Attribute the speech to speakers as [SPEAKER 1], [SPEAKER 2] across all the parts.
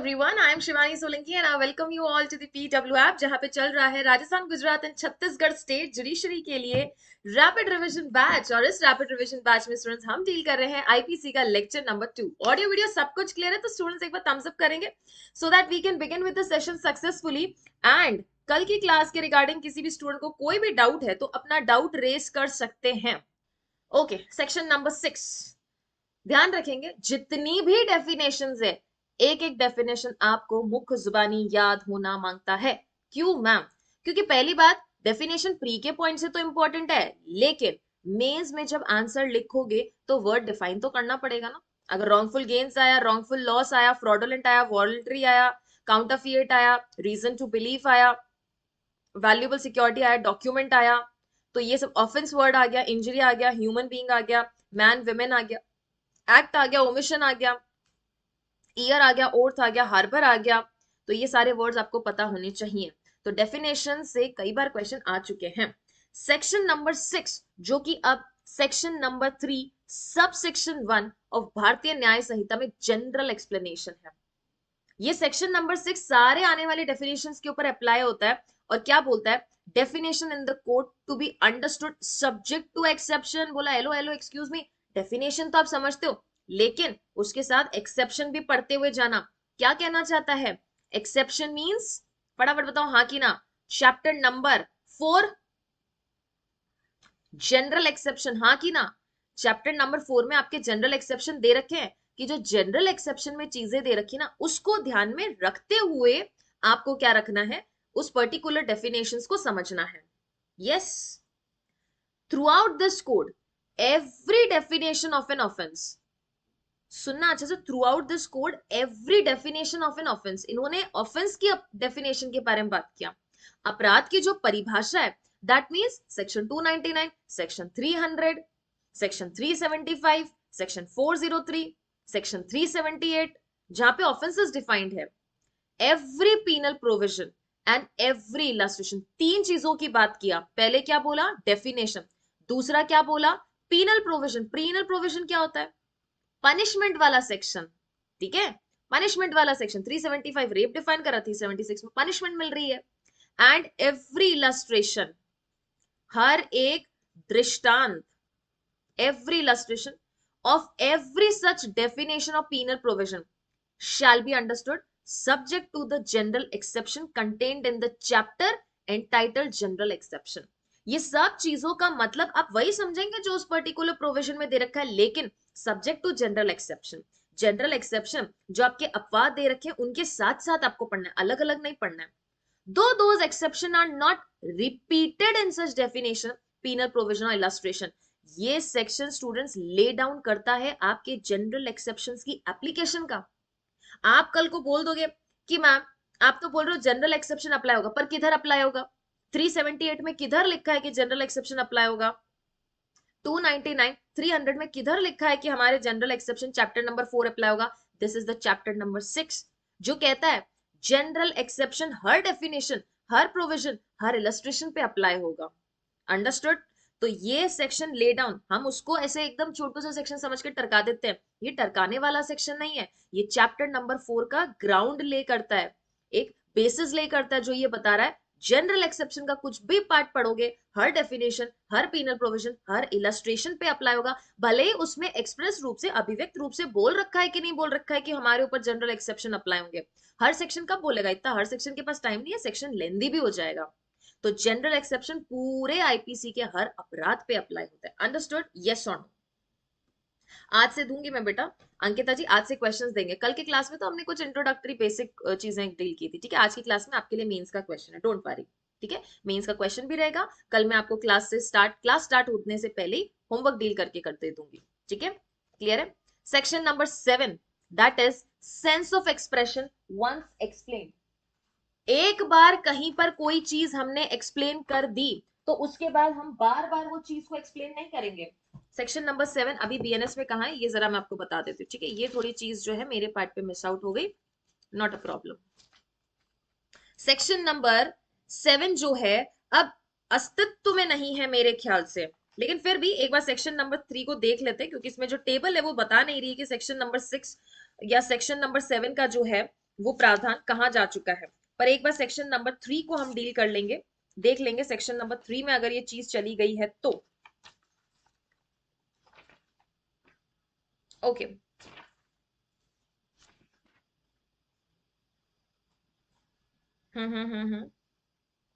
[SPEAKER 1] everyone, I am Shivani Solanki and I welcome you all to the PW app जहाँ पे चल रहा है Rajasthan, Gujarat and Chhattisgarh state judiciary के लिए रैपिड रिवीजन बैच। और इस रैपिड रिवीजन बैच में स्टूडेंट्स हम डील कर रहे हैं आईपीसी का लेक्चर नंबर 2। ऑडियो वीडियो सब कुछ क्लियर है तो स्टूडेंट्स एक बार थम्स अप करेंगे so that we can begin with the session successfully. And कल की क्लास के रिगार्डिंग किसी भी स्टूडेंट को कोई भी डाउट है तो अपना डाउट रेज कर सकते हैं। ओके, सेक्शन नंबर 6 ध्यान रखेंगे, जितनी भी डेफिनेशंस है एक एक डेफिनेशन आपको मुख्य जुबानी याद होना मांगता है। क्यों मैम? क्योंकि पहली बात, डेफिनेशन प्री के पॉइंट से तो इंपॉर्टेंट है, लेकिन मेंस में जब आंसर लिखोगे तो वर्ड डिफाइन तो करना पड़ेगा ना। अगर रॉन्गफुल गेन्स आया, रॉन्गफुल लॉस आया, फ्रॉडुलेंट आया, वॉलंटरी आया, काउंटरफिएट आया, रीजन टू बिलीव आया, वैल्यूएबल सिक्योरिटी आया, डॉक्यूमेंट आया, तो ये सब ऑफेंस वर्ड आ गया, इंजरी आ गया, ह्यूमन बीइंग आ गया, मैन विमेन आ गया, एक्ट आ गया, ओमिशन आ गया, ईयर आ गया, ओर्थ आ गया, हार्बर आ गया। तो ये सारे वर्ड्स आपको पता होने चाहिए। तो डेफिनेशन से कई बार क्वेश्चन आ चुके हैं। सेक्शन नंबर 6 जो कि अब section number 3 sub section 1 of भारतीय न्याय संहिता में जनरल एक्सप्लेनेशन है। ये सेक्शन नंबर 6 सारे आने वाले डेफिनेशंस के ऊपर अप्लाई होता है। और क्या बोलता है? Definition in the code to be understood subject to exception. बोला hello hello excuse me, definition तो आप समझते हो लेकिन उसके साथ एक्सेप्शन भी पढ़ते हुए जाना। क्या कहना चाहता है? एक्सेप्शन मींस, फटाफट बताओ हाँ कि ना। चैप्टर नंबर 4 जनरल एक्सेप्शन, हाँ कि ना। चैप्टर नंबर 4 में आपके जनरल एक्सेप्शन दे रखे हैं कि जो जनरल एक्सेप्शन में चीजें दे रखी ना उसको ध्यान में रखते हुए आपको क्या रखना है, उस पर्टिकुलर डेफिनेशंस को समझना है। Yes, through out this code every definition of an offence, सुनना अच्छे से, through out this code every definition of an offence, इन्होंने ऑफेंस की डेफिनेशन के बारे में बात किया। अपराध की जो परिभाषा है that means section 299, section 300, section 375, section 403, section 378, जहां पे ऑफेंसेस डिफाइंड है। Every penal provision and every illustration, तीन चीजों की बात किया। पहले क्या बोला? डेफिनेशन। दूसरा क्या बोला? Penal provision. पीनल प्रोविजन क्या होता है? पनिशमेंट वाला सेक्शन, ठीक है। पनिशमेंट वाला सेक्शन 375 रेप डिफाइन करा, 376 में पनिशमेंट मिल रही है। एंड एवरी इलस्ट्रेशन, हर एक दृष्टांत, every illustration of every such definition of penal provision shall be understood subject to the general exception contained in the chapter entitled general exception। ये सब चीजों का मतलब आप वही समझेंगे जो उस पर्टिकुलर प्रोविजन में दे रखा है, लेकिन subject to general exception. General exception जो आपके अपवाद दे रखे हैं उनके साथ साथ आपको पढ़ना है, अलग अलग नहीं पढ़ना है। दो those exception are not repeated in such definition, penal provision और इलस्ट्रेशन, ये सेक्शन स्टूडेंट्स ले डाउन करता है आपके जनरल एक्सेप्शंस की एप्लीकेशन का। आप कल को बोल दोगे कि मैम आप तो बोल रहे हो जनरल एक्सेप्शन अप्लाई होगा, पर किधर अप्लाई होगा? 378 में किधर लिखा है कि जनरल एक्सेप्शन अप्लाई होगा? 299, 300 में किधर लिखा है कि हमारे general exception chapter number 4 apply होगा? This is the chapter number 6 जो कहता है जनरल एक्सेप्शन हर डेफिनेशन, हर प्रोविजन, हर इलस्ट्रेशन पे अप्लाई होगा। अंडरस्टूड? तो ये सेक्शन ले डाउन, हम उसको ऐसे एकदम छोटू सा सेक्शन समझ के टरका देते हैं, ये टरकाने वाला सेक्शन नहीं है। ये चैप्टर नंबर 4 का ग्राउंड ले करता है, एक बेसिस ले करता है, जो ये बता रहा है जनरल एक्सेप्शन का कुछ भी पार्ट पढ़ोगे हर डेफिनेशन, हर पीनल प्रोविजन, हर इलस्ट्रेशन पे अप्लाई होगा। भले ही उसमें एक्सप्रेस रूप से, अभिव्यक्त रूप से बोल रखा है कि नहीं बोल रखा है कि हमारे ऊपर जनरल एक्सेप्शन अप्लाई होंगे। हर सेक्शन कब बोलेगा? इतना हर सेक्शन के पास टाइम नहीं है, सेक्शन लेंदी भी हो जाएगा। तो जनरल एक्सेप्शन पूरे आईपीसी के हर अपराध पे अप्लाई होता है। अंडरस्टूड? यस और नो? आज से दूंगी मैं बेटा, अंकिता जी आज से क्वेश्चंस देंगे। कल की क्लास में तो हमने कुछ इंट्रोडक्टरी बेसिक चीजें डील की थी, ठीक है। आज की क्लास में आपके लिए मेंस का क्वेश्चन है, डोंट वरी, ठीक है। मेंस का क्वेश्चन भी रहेगा। कल मैं आपको क्लास स्टार्ट होने से पहले होमवर्क डील करके कर दे दूंगी, ठीक है। क्लियर है? Section number 7 that is sense of expression once explained. एक बार कहीं पर कोई चीज हमने एक्सप्लेन कर दी तो उसके बाद हम बार बार वो चीज को एक्सप्लेन नहीं करेंगे। सेक्शन नंबर 7 अभी बीएनएस में कहा है ये जरा मैं आपको बता देती हूँ, ठीक है। ये थोड़ी चीज जो है मेरे पार्ट पे मिस आउट हो गई, not a problem. Section number 7 जो है अब अस्तित्व में नहीं है मेरे ख्याल से, लेकिन फिर भी एक बार सेक्शन नंबर 3 को देख लेते हैं, क्योंकि इसमें जो टेबल है वो बता नहीं रही कि सेक्शन नंबर 6 या सेक्शन नंबर 7 का जो है वो प्रावधान कहाँ जा चुका है। पर एक बार सेक्शन नंबर 3 को हम डील कर लेंगे, देख लेंगे सेक्शन नंबर 3 में अगर ये चीज चली गई है तो। Okay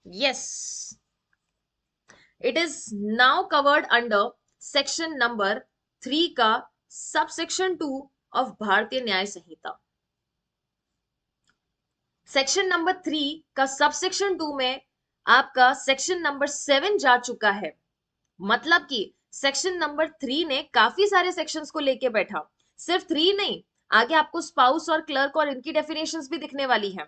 [SPEAKER 1] yes, it is now covered under section number 3 का सबसेक्शन 2 ऑफ भारतीय न्याय संहिता। सेक्शन नंबर 3 का सबसेक्शन 2 में आपका सेक्शन नंबर 7 जा चुका है। मतलब कि सेक्शन नंबर 3 ने काफी सारे सेक्शंस को लेके बैठा, सिर्फ 3 नहीं, आगे आपको स्पाउस और क्लर्क और इनकी डेफिनेशंस भी दिखने वाली है।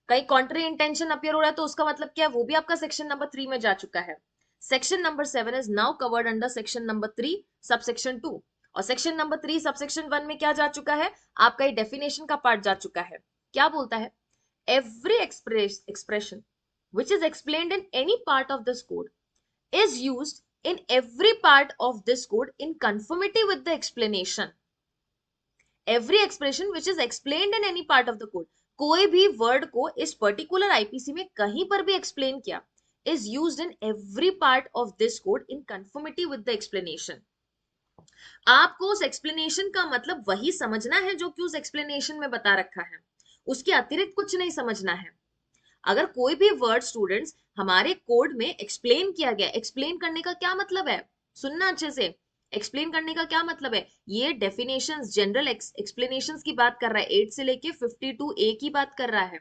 [SPEAKER 1] कहीं कॉन्ट्री इंटेंशन अपीयर हो रहा है तो उसका मतलब क्या है, वो भी आपका सेक्शन नंबर 3 में जा चुका है। Section number 7 is now covered under section number 3 subsection 2। और सेक्शन नंबर 3 सबसेक्शन 1 में क्या जा चुका है, आपका ये डेफिनेशन का पार्ट जा चुका है। क्या बोलता है, every expression which is explained in any part of this code is used in every part of this code in conformity with the explanation. Every expression which is explained in any part of the code, कोई भी word को इस particular IPC में कहीं पर भी explain किया, is used in every part of this code in conformity with the explanation. आपको उस एक्सप्लेनेशन का मतलब वही समझना है जो कि उस एक्सप्लेनेशन में बता रखा है, उसके अतिरिक्त कुछ नहीं समझना है। अगर कोई भी वर्ड स्टूडेंट्स हमारे कोड में एक्सप्लेन किया गया, एक्सप्लेन करने का क्या मतलब है, सुनना अच्छे से, एक्सप्लेन करने का क्या मतलब है, ये डेफिनेशंस जनरल एक्सप्लेनेशंस की बात कर रहा है, 8 से लेके 52A की बात कर रहा है।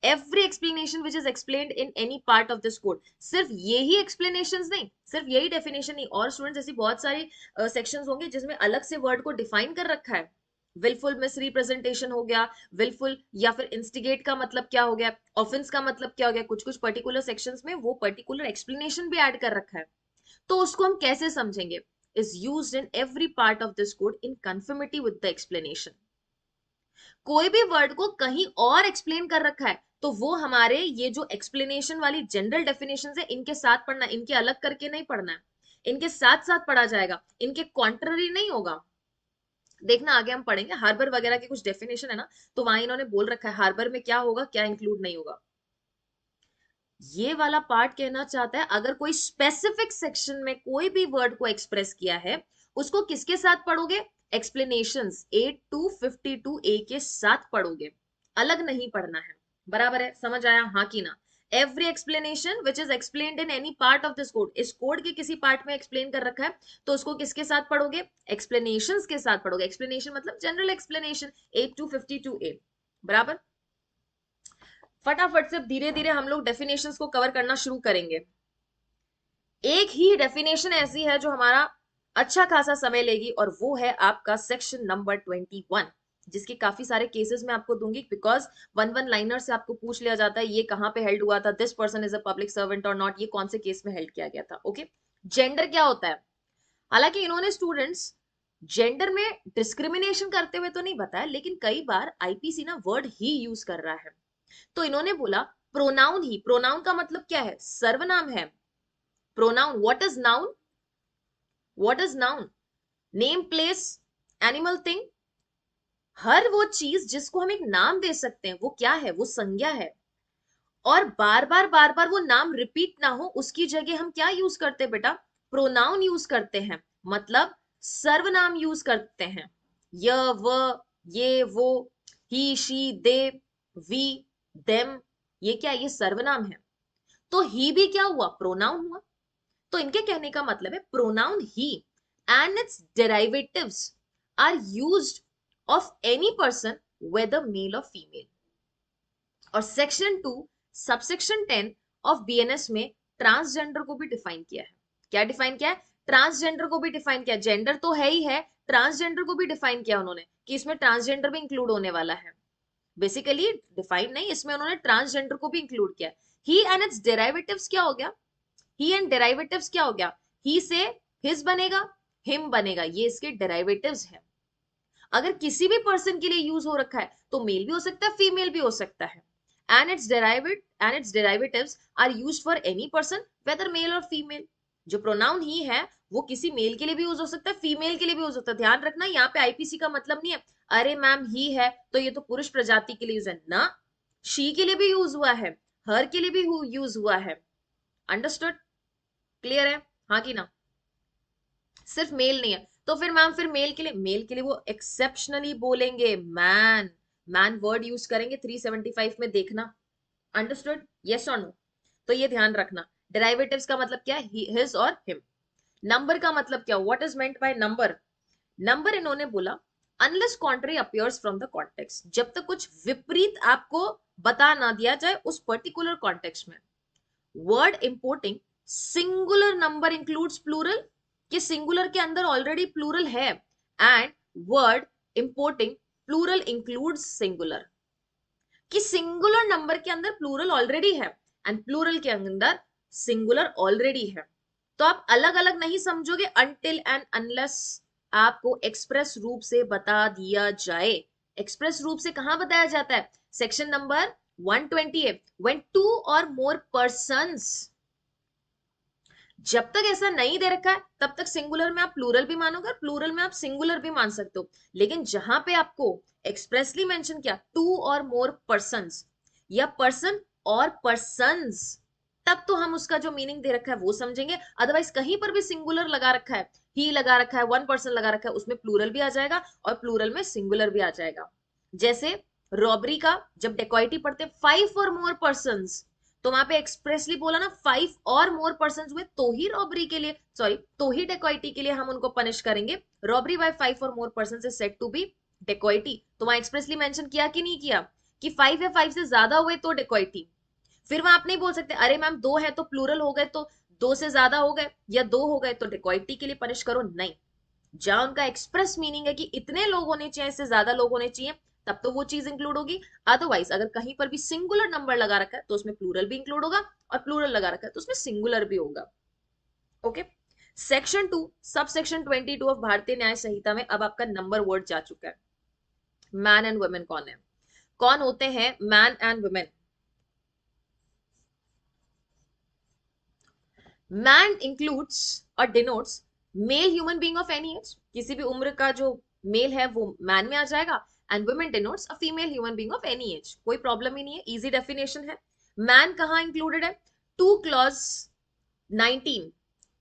[SPEAKER 1] Every explanation which is explained in any part of this code, सिर्फ यही एक्सप्लेनेशंस नहीं, सिर्फ यही डेफिनेशन नहीं, और स्टूडेंट्स ऐसी बहुत सारी सेक्शंस होंगे जिसमें अलग से वर्ड को डिफाइन कर रखा है। विलफुल मिस रिप्रेजेंटेशन हो गया, विलफुल या फिर इंस्टिगेट का मतलब क्या हो गया, ऑफेंस का मतलब क्या हो गया, कुछ कुछ पर्टिकुलर सेक्शंस में वो पर्टिकुलर एक्सप्लेनेशन भी ऐड कर रखा है। तो उसको हम कैसे समझेंगे, is used in every part of this code in conformity with the explanation. कोई भी वर्ड को कहीं और एक्सप्लेन कर रखा है तो वो हमारे ये जो एक्सप्लेनेशन वाली जनरल डेफिनेशन है इनके साथ पढ़ना, इनके अलग करके नहीं पढ़ना है, इनके साथ साथ पढ़ा जाएगा, इनके कॉन्ट्ररी नहीं होगा। देखना आगे हम पढ़ेंगे हार्बर वगैरह की कुछ डेफिनेशन है ना, तो वहां इन्होंने बोल रखा है हार्बर में क्या होगा क्या इंक्लूड नहीं होगा। ये वाला पार्ट कहना चाहता है अगर कोई स्पेसिफिक सेक्शन में कोई भी वर्ड को एक्सप्रेस किया है, उसको किसके साथ पढ़ोगे, एक्सप्लेनेशंस 8 to 52A के साथ पढ़ोगे, अलग नहीं पढ़ना है। बराबर है, समझ आया हाँ कि ना। Every explanation which is explained in any part of this code, इस कोड के किसी पार्ट में एक्सप्लेन कर रखा है तो उसको किसके साथ पढ़ोगे, एक्सप्लेनेशंस के साथ पढ़ोगे। एक्सप्लेनेशन मतलब जनरल एक्सप्लेनेशन 8 to 52A। बराबर, फटाफट से धीरे धीरे हम लोग डेफिनेशंस को कवर करना शुरू करेंगे। एक ही डेफिनेशन ऐसी है जो हमारा अच्छा खासा समय लेगी और वो है आपका सेक्शन नंबर 21, जिसके काफी सारे केसेस मैं आपको दूंगी, बिकॉज वन लाइनर से आपको पूछ लिया जाता है ये कहां पे हेल्ड हुआ था, this person is a public servant और नॉट, ये कौन से केस में हेल्ड किया गया था। ओके, जेंडर क्या होता है, हालांकि इन्होंने स्टूडेंट्स जेंडर में डिस्क्रिमिनेशन करते हुए तो नहीं बताया, लेकिन कई बार आईपीसी ना वर्ड ही यूज कर रहा है। तो इन्होंने बोला प्रोनाउन ही, प्रोनाउन का मतलब क्या है, सर्वनाम है। Pronoun, what is noun, what is noun, name, place, animal, thing, हर वो चीज जिसको हम एक नाम दे सकते हैं वो क्या है, वो संज्ञा है। और बार बार वो नाम रिपीट ना हो उसकी जगह हम क्या यूज करते हैं बेटा, प्रोनाउन यूज करते हैं, मतलब सर्वनाम यूज करते हैं। य, व, ये, वो, ही, शी, दे, वी, देम, ये क्या, ये सर्वनाम है। तो ही भी क्या हुआ, प्रोनाउन हुआ। तो इनके कहने का मतलब है pronoun he and its derivatives are used of any person whether male और फीमेल। और सेक्शन 2 सबसेक्शन 10 ऑफ बीएनएस में ट्रांसजेंडर को भी डिफाइन किया है। क्या डिफाइन किया है, ट्रांसजेंडर को भी डिफाइन किया, जेंडर तो है ही है, ट्रांसजेंडर को भी डिफाइन किया उन्होंने कि इसमें ट्रांसजेंडर भी इंक्लूड होने वाला है। बेसिकली डिफाइन नहीं, इसमें उन्होंने ट्रांसजेंडर को भी इंक्लूड किया। ही एंड इट्स डेरिवेटिव्स क्या हो गया, ही एंड डेरिवेटिव्स क्या हो गया, ही से हिज बनेगा, हिम बनेगा, ये इसके डेरिवेटिव्स है। अगर किसी भी पर्सन के लिए यूज हो रखा है तो मेल भी हो सकता है, फीमेल भी हो सकता है। And its derivatives are used for any person whether male और फीमेल। जो प्रोनाउन ही है वो किसी मेल के लिए भी यूज हो सकता है, फीमेल के लिए भी यूज होता है। ध्यान रखना यहाँ पे आईपीसी का मतलब नहीं है अरे मैम ही है तो ये तो पुरुष प्रजाति के लिए यूज है ना, शी के लिए भी यूज हुआ है, हर के लिए भी यूज हुआ है। अंडरस्टूड? क्लियर है? हाँ कि ना? सिर्फ मेल नहीं है तो फिर मैम फिर मेल के लिए वो एक्सेप्शनली बोलेंगे मैन, मैन वर्ड यूज करेंगे 375 में, देखना। अंडरस्टूड? यस और नो? तो ये ध्यान रखना। डेरिवेटिव्स का मतलब क्या है? हिज और हिम। नंबर का मतलब क्या? What is meant by number? Number इन्होंने बोला unless contrary appears from the context, जब तक कुछ विपरीत आपको बता ना दिया जाए उस पर्टिकुलर कॉन्टेक्स्ट में। Word importing singular number includes plural, कि सिंगुलर के अंदर ऑलरेडी प्लूरल है, and word importing plural includes singular, कि सिंगुलर नंबर के अंदर प्लूरल ऑलरेडी है एंड प्लूरल के अंदर सिंगुलर ऑलरेडी है। तो आप अलग अलग नहीं समझोगे अनटिल एंड अनलेस आपको एक्सप्रेस रूप से बता दिया जाए। एक्सप्रेस रूप से कहां बताया जाता है? सेक्शन नंबर 120 है, व्हेन टू और मोर पर्सन्स। जब तक ऐसा नहीं दे रखा है तब तक सिंगुलर में आप प्लूरल भी मानोगे और प्लूरल में आप सिंगुलर भी मान सकते हो। लेकिन जहां पे आपको एक्सप्रेसली मेंशन किया टू और मोर पर्सन्स या पर्सन और पर्सन्स, तब तो हम उसका जो मीनिंग दे रखा है वो समझेंगे। अदरवाइज कहीं पर भी सिंगुलर लगा रखा है, ही लगा रखा है, वन पर्सन लगा रखा है, उसमें प्लूरल भी आ जाएगा और प्लूरल में सिंगुलर भी आ जाएगा। जैसे रॉबरी का जब डेकॉइटी पढ़ते 5 और मोर पर्सन्स, तो वहां पे एक्सप्रेसली बोला ना 5 और मोर पर्सन हुए तो ही रॉबरी के लिए, सॉरी तो ही डेकॉइटी के लिए हम उनको पनिश करेंगे। रॉबरी बाय 5 और more person is said to be dacoity. तो वहां एक्सप्रेसली मेंशन किया कि नहीं किया कि 5 या 5 से ज्यादा हुए तो डेकॉइटी। फिर वहां आप नहीं बोल सकते अरे मैम 2 है तो प्लूरल हो गए, तो 2 से ज्यादा हो गए या 2 हो गए तो डेकॉइटी के लिए पनिश करो, नहीं। जहां उनका एक्सप्रेस मीनिंग है कि इतने लोग होने चाहिए, इससे ज्यादा लोग होने चाहिए, तब तो वो चीज इंक्लूड होगी। अदरवाइज अगर कहीं पर भी सिंगुलर नंबर लगा रखा है तो उसमें प्लूरल भी इंक्लूड होगा, और प्लूरल लगा रखा है तो उसमें सिंगुलर भी होगा। Okay. Section 2 sub section 22 of भारतीय न्याय संहिता में अब आपका नंबर वर्ड जा चुका है। मैन एंड वुमेन कौन है? कौन होते हैं man and women? Man includes और denotes male human being of any age, किसी भी उम्र का जो मेल है वो मैन में आ जाएगा, and women denotes a female human being of any as. कोई प्रॉब्लम ही नहीं है, इजी डेफिनेशन है। मैन कहां इंक्लूडेड है? टू क्लॉज 19,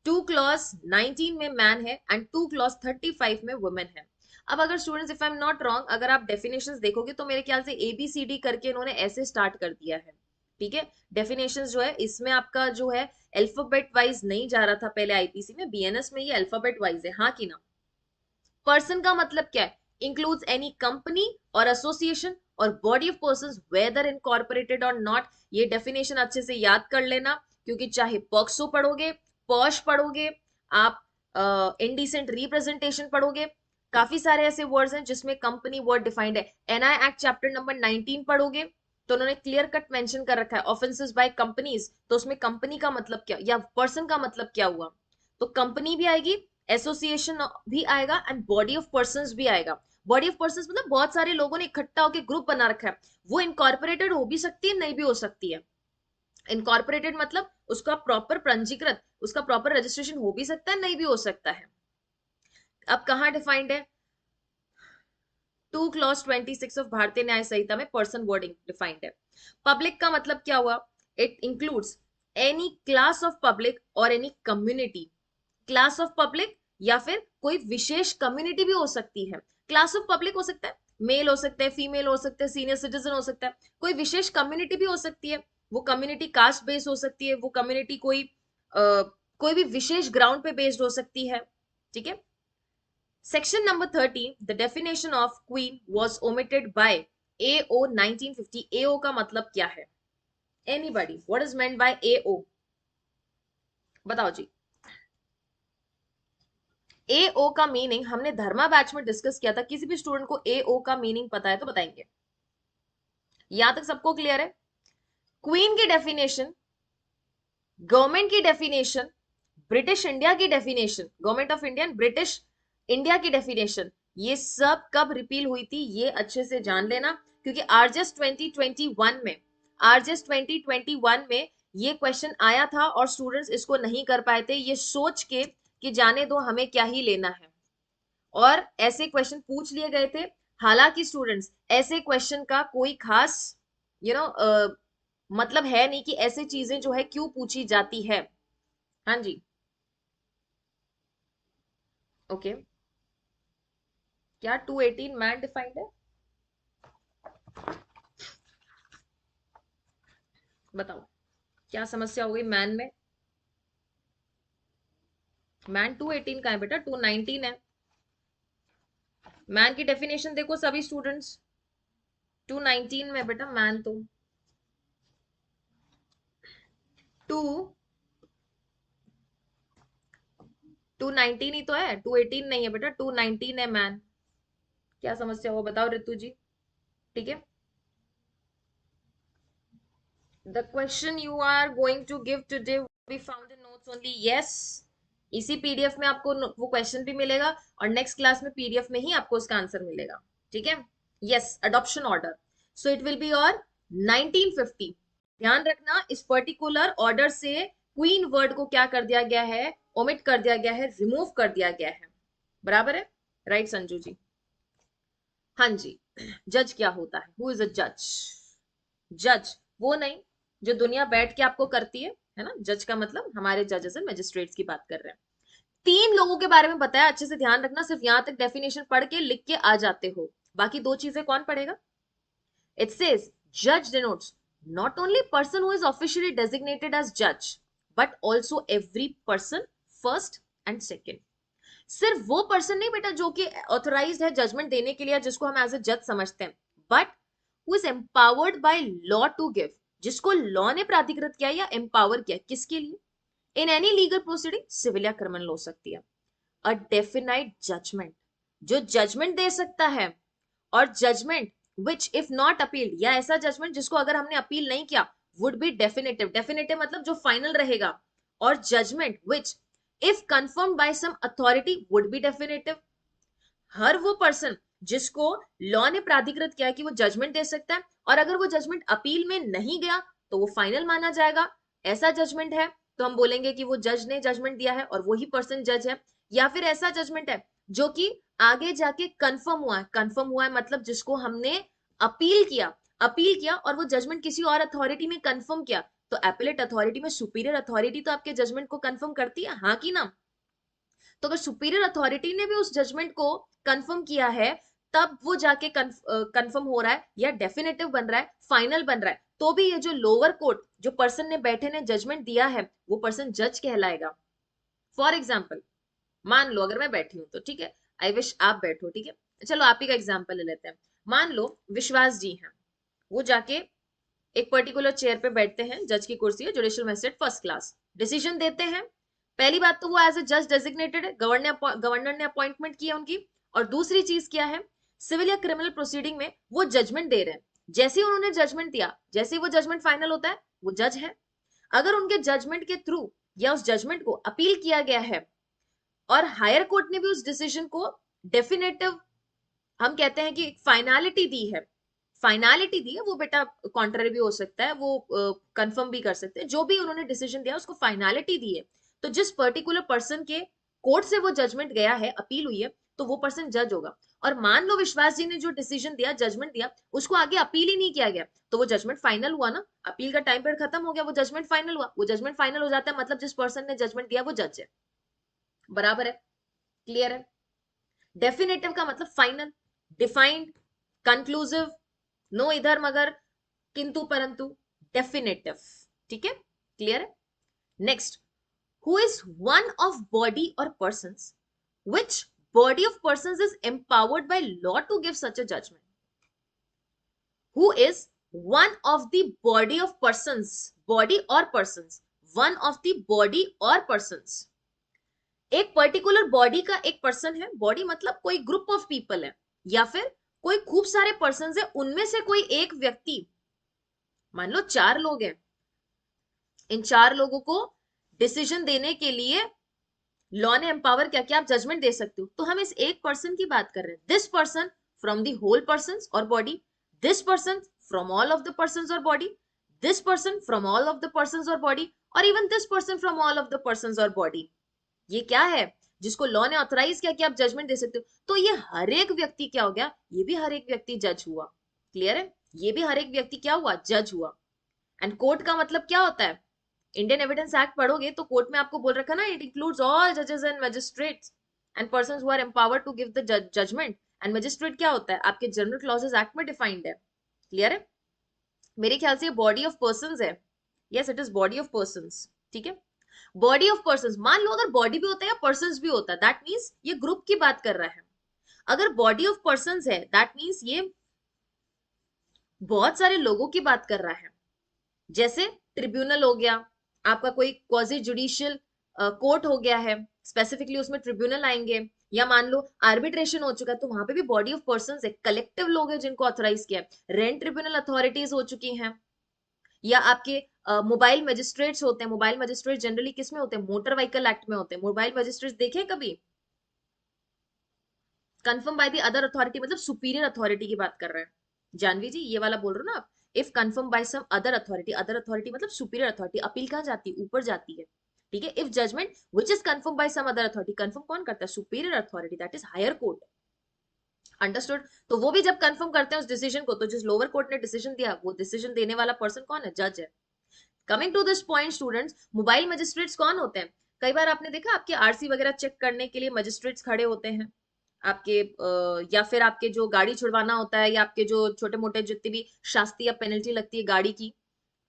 [SPEAKER 1] 2 क्लॉज 19 में मैन है एंड 2 क्लॉज 35 में वुमेन है। अब अगर students if I am not wrong, अगर आप डेफिनेशंस देखोगे तो मेरे ख्याल से ABCD करके इन्होंने ऐसे स्टार्ट कर दिया है। ठीक है, डेफिनेशंस जो है इसमें आपका जो है अल्फाबेट वाइज नहीं जा रहा था पहले आईपीसी में, बीएनएस में ये अल्फाबेट वाइज है, हाँ कि ना? पर्सन का मतलब क्या है? इंक्लूड्स एनी कंपनी और एसोसिएशन और body of persons weather incorporated और नॉट। ये डेफिनेशन अच्छे से याद कर लेना, क्योंकि चाहे पॉक्सो पढ़ोगे, पॉश पढ़ोगे, आप इंडिसेंट रिप्रेजेंटेशन पढ़ोगे, काफी सारे ऐसे वर्ड्स हैं जिसमें कंपनी वर्ड डिफाइंड है। एनआई एक्ट चैप्टर नंबर 19 पढ़ोगे तो उन्होंने क्लियर कट मेंशन कर रखा है ऑफेंसेस बाय कंपनीज, तो उसमें कंपनी का मतलब क्या या पर्सन का मतलब क्या हुआ? तो कंपनी भी आएगी, एसोसिएशन भी आएगा एंड बॉडी ऑफ पर्संस भी आएगा। बॉडी ऑफ पर्संस मतलब बहुत सारे लोगों ने इकट्ठा होकर ग्रुप बना रखा है, वो इनकॉर्पोरेटेड हो भी सकती है, नहीं भी हो सकती है। इनकॉर्पोरेटेड मतलब उसका प्रॉपर पंजीकृत, उसका प्रॉपर रजिस्ट्रेशन हो भी सकता है, नहीं भी हो सकता है। अब कहां डिफाइंड है? 2 क्लॉज 26 ऑफ भारतीय न्याय संहिता में पर्सन वर्डिंग डिफाइंड है। पब्लिक का मतलब क्या हुआ? It includes any class of public और any community. Class of public या फिर कोई विशेष कम्युनिटी भी हो सकती है। क्लास ऑफ पब्लिक हो सकता है, मेल हो सकता है, फीमेल हो सकता है, सीनियर सिटीजन हो सकता है, कोई विशेष कम्युनिटी भी हो सकती है। वो कम्युनिटी कास्ट बेस्ड हो सकती है, वो कम्युनिटी कोई भी विशेष ग्राउंड पे बेस्ड हो सकती है। ठीक है। Section number 30, the definition of queen was omitted by AO 1950. AO का मतलब क्या है? Anybody, what is meant by AO? बताओ जी। AO का मीनिंग हमने धर्मा बैच में डिस्कस किया था, किसी भी स्टूडेंट को AO का मीनिंग पता है तो बताएंगे। यहां तक सबको क्लियर है? क्वीन की डेफिनेशन, गवर्नमेंट की डेफिनेशन, ब्रिटिश इंडिया की definition, government of India, British India की डेफिनेशन, ये सब कब रिपील हुई थी ये अच्छे से जान लेना, क्योंकि आरजेएस 2021 में ये क्वेश्चन आया था और स्टूडेंट्स इसको नहीं कर पाए थे, ये सोच के कि जाने दो हमें क्या ही लेना है, और ऐसे क्वेश्चन पूछ लिए गए थे। हालांकि स्टूडेंट्स ऐसे क्वेश्चन का कोई खास यू नो मतलब है नहीं कि ऐसे चीजें जो है क्यों पूछी जाती है। हाँ जी, ओके। क्या 218 मैन डिफाइंड है? बताओ क्या समस्या हो गई मैन में? मैन 218 का है बेटा, 219 है। मैन की डेफिनेशन देखो सभी स्टूडेंट्स, 219 में बेटा मैन तो 2 219 ही तो है, 218 नहीं है बेटा, 219 है मैन। क्या समस्या हो बताओ रितु जी। ठीक है, the question you are going to give today be found in notes only, yes. इसी पीडीएफ में आपको वो क्वेश्चन भी मिलेगा और नेक्स्ट क्लास में पीडीएफ में ही आपको उसका आंसर मिलेगा। ठीक है, yes, adoption order, so it will be और 1950। ध्यान रखना इस पर्टिकुलर ऑर्डर से क्वीन वर्ड को क्या कर दिया गया है, ओमिट कर दिया गया है, रिमूव कर दिया गया है। बराबर है, राइट संजू जी? हाँ जी, जज क्या होता है? हु इज अ जज? जज वो नहीं जो दुनिया बैठ के आपको करती है ना। जज का मतलब हमारे जजेस एंड मजिस्ट्रेट्स की बात कर रहे हैं। तीन लोगों के बारे में बताया, अच्छे से ध्यान रखना, सिर्फ यहां तक डेफिनेशन पढ़ के लिख के आ जाते हो, बाकी दो चीजें कौन पढ़ेगा? इट सेज जज denotes not only person who is officially designated as judge but also every person first and second। सिर्फ वो पर्सन नहीं बेटा जो कि ऑथोराइज्ड है जजमेंट देने के लिए, जिसको हम एज ए जज समझते हैं, but who is empowered by law to give, जिसको लॉ ने प्राधिकृत किया या एम्पावर किया, किसके लिए? In any legal proceeding, civil या क्रिमिनल हो सकती है। अ डेफिनाइट जजमेंट, जो जजमेंट दे सकता है, और judgement which if not appealed, या ऐसा जजमेंट जिसको अगर हमने अपील नहीं किया वुड बी डेफिनेटिव, डेफिनेटिव मतलब जो फाइनल रहेगा, और judgement which if confirm by some authority would be definitive. हर वो पर्सन जिसको लॉ ने प्राधिकृत किया कि वो जजमेंट दे सकता है, और अगर वो जजमेंट अपील में नहीं गया तो वो फाइनल माना जाएगा, ऐसा जजमेंट है तो हम बोलेंगे कि वो जज ने जजमेंट दिया है और वही पर्सन जज है। या फिर ऐसा जजमेंट है जो कि आगे जाके कंफर्म हुआ है, कंफर्म हुआ है मतलब जिसको हमने अपील किया, अपील किया और वो जजमेंट किसी और अथॉरिटी में कंफर्म किया, तो एपेलेट अथॉरिटी में सुपीरियर अथॉरिटी तो आपके जजमेंट को कंफर्म करती है, हाँ कि ना? तो अगर सुपीरियर अथॉरिटी ने भी उस जजमेंट को कंफर्म किया है, तब वो जाके कंफर्म हो रहा है या डेफिनेटिव बन रहा है, फाइनल बन रहा है, तो भी ये जो लोअर कोर्ट जो पर्सन ने बैठे ने जजमेंट दिया है वो पर्सन जज कहलाएगा। फॉर एग्जाम्पल मान लो अगर मैं बैठी हूं तो, ठीक है, आई विश आप बैठो, ठीक है, चलो आप ही का एग्जाम्पल ले लेते हैं। मान लो विश्वास जी हैं, वो जाके एक पर्टिकुलर चेयर पे बैठते हैं, जज की कुर्सी है, judicial magistrate first class, decision देते हैं। पहली बात तो वो एज ए जज डेजिग्नेटेड है, गवर्नर ने अपॉइंटमेंट की है उनकी। और दूसरी चीज क्या है, सिविल या क्रिमिनल प्रोसीडिंग में वो जजमेंट दे रहे हैं, जैसे ही उन्होंने जजमेंट दिया, जैसे ही वो जजमेंट फाइनल होता है वो जज है। अगर उनके जजमेंट के थ्रू या उस जजमेंट को अपील किया गया है और हायर कोर्ट ने भी उस डिसीजन को डेफिनेटिव, हम कहते हैं कि फाइनलिटी दी है, फाइनलिटी दी है, वो बेटा कॉन्ट्ररी भी हो सकता है, वो कंफर्म भी कर सकते हैं, जो भी उन्होंने डिसीजन दिया उसको फाइनलिटी दी है, तो जिस पर्टिकुलर पर्सन के कोर्ट से वो जजमेंट गया है, अपील हुई है, तो वो पर्सन जज होगा। और मान लो विश्वास जी ने जो डिसीजन दिया, जजमेंट दिया, उसको आगे अपील ही नहीं किया गया, तो वो जजमेंट फाइनल हुआ ना, अपील का टाइम पीरियड खत्म हो गया, वो जजमेंट फाइनल हुआ, वो जजमेंट फाइनल हो जाता है मतलब जिस पर्सन ने जजमेंट दिया वो जज है। बराबर है, क्लियर है? डेफिनेटिव का मतलब फाइनल, डिफाइंड, कंक्लूसिव, नो इधर मगर, किंतु परंतु, डेफिनेटिव। ठीक है, क्लियर है? Next, who is one of body और persons, which body of persons is empowered by law to give such a judgment? Who is one of the body of persons, body or persons, one of the body or persons, एक particular body का एक person है, body मतलब कोई group of people है, या फिर कोई खूब सारे पर्सन है, उनमें से कोई एक व्यक्ति, मान लो 4 लोग हैं, इन 4 लोगों को डिसीजन देने के लिए लॉ ने एम्पावर किया कि आप जजमेंट दे सकते हो, तो हम इस एक पर्सन की बात कर रहे हैं, this person from the whole person और body, this person from all of the person और body, this person from all of the person और बॉडी, और even this person from all of the person और body. ये क्या है जिसको law ने ऑथराइज किया कि आप जजमेंट दे सकते हो। तो ये हर एक व्यक्ति क्या हो गया, ये भी हर एक व्यक्ति जज हुआ। क्लियर है, ये भी हर एक व्यक्ति क्या हुआ, जज हुआ। एंड कोर्ट का मतलब क्या होता है, इंडियन एविडेंस एक्ट पढ़ोगे तो कोर्ट में आपको बोल रखा ना, इट इंक्लूड्स ऑल जजेस and magistrates and persons who are empowered to give the judgment. And magistrate क्या होता है, आपके जनरल क्लॉजेस एक्ट में डिफाइंड है। क्लियर है, मेरे ख्याल से ये बॉडी ऑफ पर्संस है। Yes, it is body of persons. ठीक है, बॉडी ऑफ पर्संस, मान लो अगर बॉडी भी होता है या पर्संस भी होता है, दैट मीन्स ये ग्रुप की बात कर रहा है। अगर बॉडी ऑफ पर्संस है दैट मीन्स ये बहुत सारे लोगों की बात कर रहा है। जैसे ट्रिब्यूनल हो गया, आपका कोई क्वाजी जुडिशियल कोर्ट हो गया है, स्पेसिफिकली उसमें ट्रिब्यूनल आएंगे। या मान लो आर्बिट्रेशन हो चुका है तो वहां पे भी बॉडी ऑफ पर्संस है, कलेक्टिव लोग हैं जिनको ऑथराइज किया है। रेंट ट्रिब्यूनल अथॉरिटीज हो चुकी हैं, या आपके मोबाइल मजिस्ट्रेट्स होते हैं। मोबाइल मजिस्ट्रेट जनरली किस में होते हैं, मोटर व्हीकल एक्ट में होते हैं। मोबाइल मजिस्ट्रेट देखे कभी, confirm by the other authority, मतलब सुपीरियर अथॉरिटी की बात कर रहे हैं जानवी जी, ये वाला बोल रहे हो ना आप। If confirm by some other authority मतलब सुपीरियर अथॉरिटी, अपील कहाँ जाती है, ऊपर जाती है। ठीक है, if judgment which is confirm by some other authority, confirm कौन करता है, superior authority, that is higher court. Understood, तो वो भी जब कंफर्म करते हैं उस डिसीजन को, तो जिस लोअर कोर्ट ने डिसीजन दिया वो डिसीजन देने वाला पर्सन कौन है, जज है। Coming to this point students, mobile magistrates कौन होते हैं, कई बार आपने देखा आपके आरसी वगैरह चेक करने के लिए मजिस्ट्रेट्स खड़े होते हैं आपके, या फिर आपके जो गाड़ी छुड़वाना होता है, या आपके जो छोटे मोटे जितनी भी शास्ति या पेनल्टी लगती है गाड़ी की,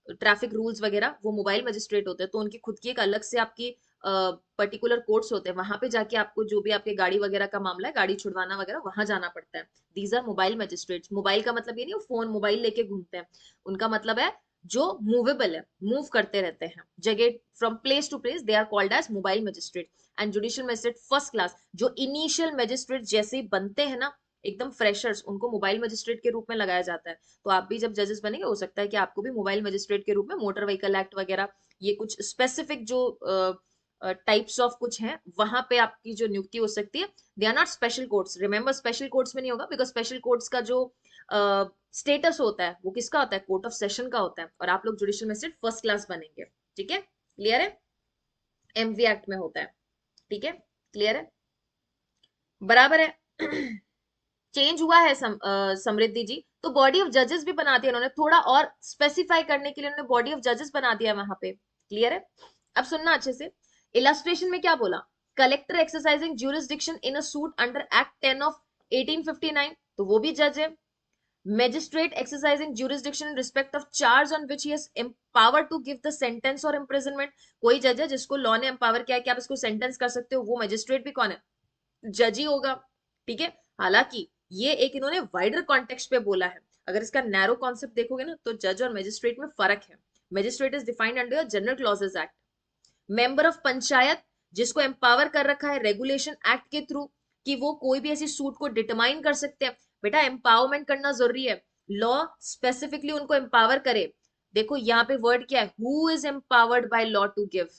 [SPEAKER 1] ट्रैफिक रूल्स वगैरह, वो मोबाइल मजिस्ट्रेट होते हैं। तो उनकी खुद की एक अलग से आपकी पर्टिकुलर कोर्ट्स होते हैं, वहां पे जाके आपको जो भी आपके गाड़ी वगैरह का मामला है, गाड़ी छुड़वाना वगैरह, वहां जाना पड़ता है। These are mobile magistrates. Mobile का मतलब ये नहीं फोन मोबाइल लेके घूमते हैं, उनका मतलब है जो मूवेबल है, मूव करते रहते हैं जगह, from place to place, they are called as mobile magistrate. And judicial magistrate first class, जो इनिशियल मजिस्ट्रेट जैसे ही बनते हैं ना, एकदम फ्रेशर्स, उनको मोबाइल मजिस्ट्रेट के रूप में लगाया जाता है। तो आप भी जब जजेस बनेंगे, हो सकता है कि आपको भी मोबाइल मजिस्ट्रेट के रूप में मोटर व्हीकल एक्ट वगैरह, ये कुछ स्पेसिफिक जो टाइप्स ऑफ कुछ हैं, वहां पे आपकी जो नियुक्ति हो सकती है। They are not special courts, remember special courts में नहीं होगा, बिकॉज स्पेशल कोर्ट्स का जो स्टेटस होता है वो किसका होता है, कोर्ट ऑफ सेशन का होता है, और आप लोग जुडिशियल मजिस्ट्रेट फर्स्ट क्लास बनेंगे। ठीक है, क्लियर है, एमवी एक्ट में होता है। ठीक है, क्लियर है, बराबर है। चेंज हुआ है समृद्धि जी, तो बॉडी ऑफ जजेस भी बना दिया उन्होंने, थोड़ा और स्पेसिफाई करने के लिए उन्होंने बॉडी ऑफ जजेस बना दिया वहां पे। क्लियर है, अब सुनना अच्छे से, इलस्ट्रेशन में क्या बोला, collector exercising jurisdiction in a suit under act 10 of 1859, तो वो भी जज है। Magistrate exercising jurisdiction in respect of charge on which he is empower to give the sentence और इम्प्रिजनमेंट, कोई जज है जिसको लॉ ने एम्पावर किया कि आप इसको सेंटेंस कर सकते हो, वो मैजिस्ट्रेट भी कौन है, जज ही होगा। ठीक है, हालांकि ये एक इन्होंने वाइडर कॉन्टेक्स्ट पे बोला है, अगर इसका नैरो कॉन्सेप्ट देखोगे ना तो जज और मैजिस्ट्रेट में फर्क है। Magistrate is defined under general clauses act. Member of panchayat, जिसको एम्पावर कर रखा है रेगुलेशन एक्ट के थ्रू कि वो कोई भी ऐसी सूट को डिटरमाइन कर सकते हैं। बेटा एम्पावरमेंट करना जरूरी है, लॉ स्पेसिफिकली उनको एम्पावर करे। देखो यहाँ पे वर्ड क्या है, who is empowered by law to give,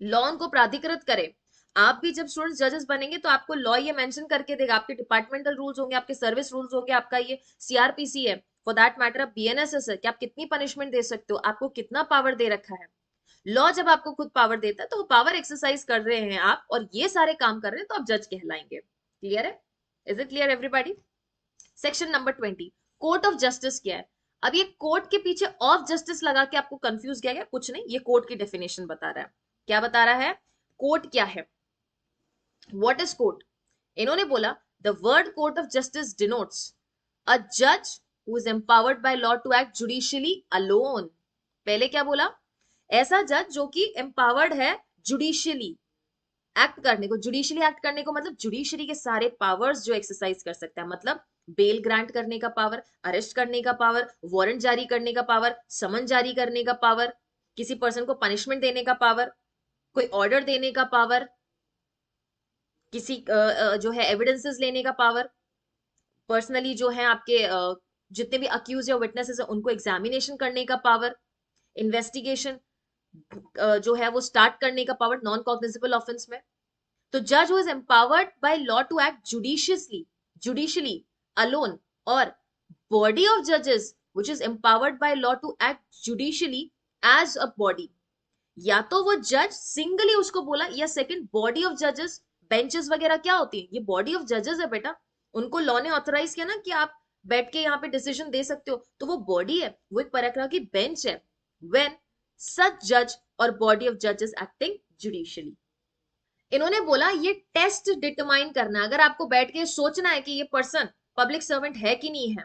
[SPEAKER 1] law उनको प्राधिकृत करे। आप भी जब स्टूडेंट्स जजेस बनेंगे तो आपको लॉ ये मेंशन करके देगा, आपके डिपार्टमेंटल रूल्स होंगे, आपके सर्विस रूल्स होंगे, आपका ये सीआरपीसी है, फॉर दैट मैटर आप बीएनएसएस है कि आप कितनी पनिशमेंट दे सकते हो, आपको कितना पावर दे रखा है। लॉ जब आपको खुद पावर देता है तो पावर एक्सरसाइज कर रहे हैं आप, और ये सारे काम कर रहे हैं, तो आप जज कहलाएंगे। क्लियर है, is it clear everybody. Section number 20, court of justice क्या है। अब ये कोर्ट के पीछे ऑफ जस्टिस लगा के आपको कंफ्यूज किया गया, कुछ नहीं, ये कोर्ट की डेफिनेशन बता रहा है। क्या बता रहा है, कोर्ट क्या है, व्हाट इज कोर्ट। इन्होंने बोला the word court of justice denotes a जज who is empowered by law to act judicially alone. पहले क्या बोला, ऐसा जज जो कि एम्पावर्ड है जुडिशियली एक्ट करने को। जुडिशियली एक्ट करने को मतलब जुडिशरी के सारे पावर्स जो एक्सरसाइज कर सकता है, मतलब बेल ग्रांट करने का पावर, अरेस्ट करने का पावर, वारंट जारी करने का पावर, समन जारी करने का पावर, किसी पर्सन को पनिशमेंट देने का पावर, कोई ऑर्डर देने का पावर, किसी जो है एविडेंसेस लेने का पावर, पर्सनली जो है आपके जितने भी अक्यूज या विटनेसेस है उनको एग्जामिनेशन करने का पावर, इन्वेस्टिगेशन जो है वो स्टार्ट करने का पावर नॉन कॉग्निजेबल ऑफेंस में। तो जज who is empowered by law to act judiciously judicially alone, और बॉडी ऑफ जजेस which is empowered by law to act judicially as a body. या तो वो जज सिंगली उसको बोला, या सेकंड बॉडी ऑफ जजेस, बेंचेस वगैरह क्या होती है, ये बॉडी ऑफ जजेस है बेटा, उनको लॉ ने ऑथराइज किया ना कि आप बैठ के यहाँ पे डिसीजन दे सकते हो, तो वो बॉडी है, वो एक प्रकार की बेंच है। व्हेन सच जज और बॉडी ऑफ जजेस एक्टिंग जुडिशियली। इन्होंने बोला ये टेस्ट डिटरमाइन करना, अगर आपको बैठ के सोचना है कि ये पर्सन पब्लिक सर्वेंट है कि नहीं है,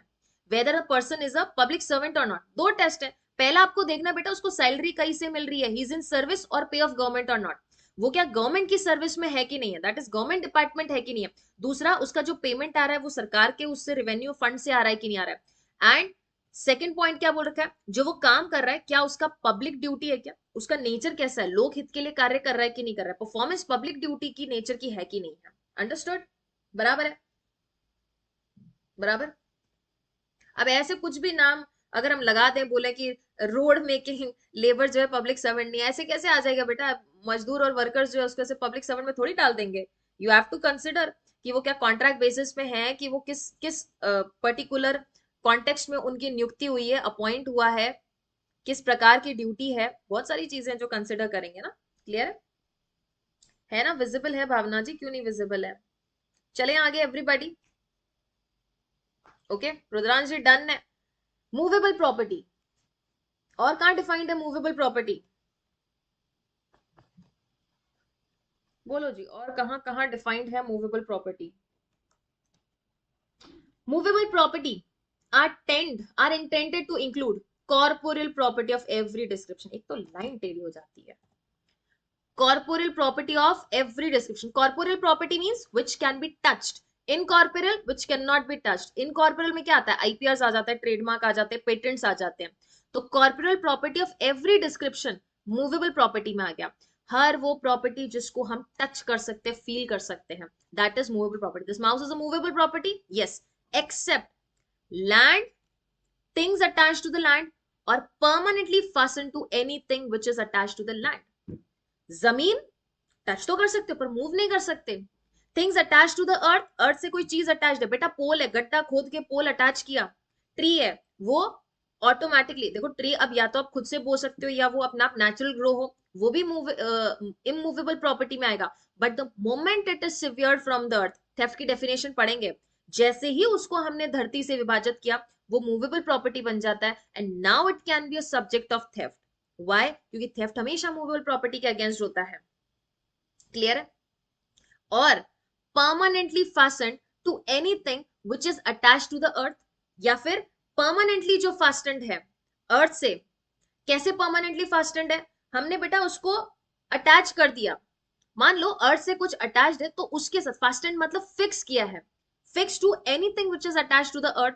[SPEAKER 1] weather a person is a public servant और नॉट, दो टेस्ट है। पहला आपको देखना बेटा उसको सैलरी कहीं से मिल रही है, ही इज इन सर्विस और पे ऑफ गवर्नमेंट और नॉट, वो क्या गवर्नमेंट की सर्विस में है कि नहीं है, दैट इज गवर्नमेंट डिपार्टमेंट है कि नहीं है। दूसरा उसका जो पेमेंट आ रहा है वो सरकार के उससे रेवेन्यू फंड से आ रहा है कि नहीं आ रहा है। एंड सेकेंड पॉइंट क्या बोल रखा है, जो वो काम कर रहा है क्या उसका पब्लिक ड्यूटी है, क्या उसका नेचर कैसा है, लोक हित के लिए कार्य कर रहा है कि नहीं कर रहा है, परफॉर्मेंस पब्लिक ड्यूटी की नेचर की है कि नहीं है। अंडरस्टूड? बराबर है? बराबर। अब ऐसे कुछ भी नाम अगर हम लगा दें, बोले कि रोड मेकिंग लेबर जो है पब्लिक सर्वेंट नहीं है, ऐसे कैसे आ जाएगा बेटा, मजदूर और वर्कर्स जो है उसको से पब्लिक सर्वेंट में थोड़ी डाल देंगे। यू हैव टू कंसिडर कि वो क्या कॉन्ट्रैक्ट बेसिस पे है, कि वो किस किस पर्टिकुलर कॉन्टेक्स्ट में उनकी नियुक्ति हुई है, अपॉइंट हुआ है, किस प्रकार की ड्यूटी है, बहुत सारी चीजें जो कंसिडर करेंगे ना। क्लियर है ना? विजिबल है भावना जी? क्यों नहीं विजिबल है? चले आगे एवरीबॉडी। ओके, रुद्रांश जी डन है। मूवेबल प्रॉपर्टी, और कहां डिफाइंड है मूवेबल प्रॉपर्टी? बोलो जी, और कहां कहां डिफाइंड है movable property? Movable property are intended to include corporeal property of every description। एक तो लाइन टेढ़ी हो जाती है। corporeal property of every description, corporeal property means which can be touched, incorporeal which cannot be touched। incorporeal में क्या आता है, आईपीआर आ जाता है, ट्रेडमार्क आ जाते हैं, पेटेंट्स आ जाते हैं। तो corporeal property of every description movable property में आ गया। हर वो प्रॉपर्टी जिसको हम टच कर सकते हैं, फील कर सकते हैं, that is movable property. This mouse is a movable property, yes, except land, things attached to the land, or permanently fastened to anything which is attached to the land। जमीन touch तो कर सकते हो पर move नहीं कर सकते। Things attach to the earth, earth से कोई चीज अटैच्ड है, बेटा पोल है, गड्ढा खोद के पोल अटैच किया। ट्री है, वो ऑटोमेटिकली, देखो ट्री अब या तो आप खुद से बो सकते हो या वो अपना आप नेचुरल ग्रो हो, वो भी इमूवेबल प्रॉपर्टी में आएगा। But the moment it is सिवियर्ड from the earth, theft की डेफिनेशन पढ़ेंगे, जैसे ही उसको हमने धरती से विभाजित किया वो मूवेबल प्रॉपर्टी बन जाता है, and now it can be a subject of theft. Why? क्योंकि थेफ्ट हमेशा मूवेबल प्रॉपर्टी के अगेंस्ट होता है। क्लियर है? और permanently fastened to anything which is attached to the earth, या फिर परमानेंटली जो फास्टेंड है अर्थ से। कैसे परमानेंटली फास्टेंड है? हमने बेटा उसको अटैच कर दिया, मान लो अर्थ से कुछ अटैच्ड है तो उसके साथ, फास्टेंड मतलब फिक्स किया है, fix to anything which is attach to the earth.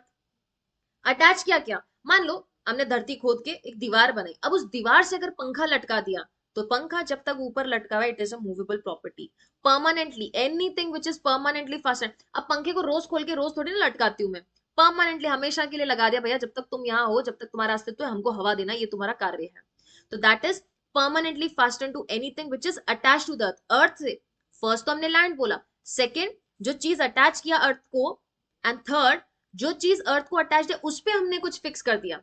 [SPEAKER 1] Attach किया क्या? मान लो हमने धरती खोद के एक दीवार बनाई, अब उस दीवार से अगर पंखा लटका दिया तो पंखा जब तक ऊपर लटका हुआ it is a movable property. Permanently anything which is permanently fastened, अब पंखे को रोज खोल के रोज थोड़ी ना लटकाती हूं मैं, परमानेंटली हमेशा के लिए लगा दिया, भैया जब तक तुम यहाँ हो, जब तक तुम्हारा अस्तित्व है, हमको हवा देना, ये तुम्हारा कार्य है। तो that is permanently fastened to anything which is attach to the earth. Earth से फर्स्ट तो हमने लैंड बोला, सेकेंड जो चीज अटैच किया अर्थ को, एंड थर्ड जो चीज अर्थ को अटैच है उस पर हमने कुछ फिक्स कर दिया।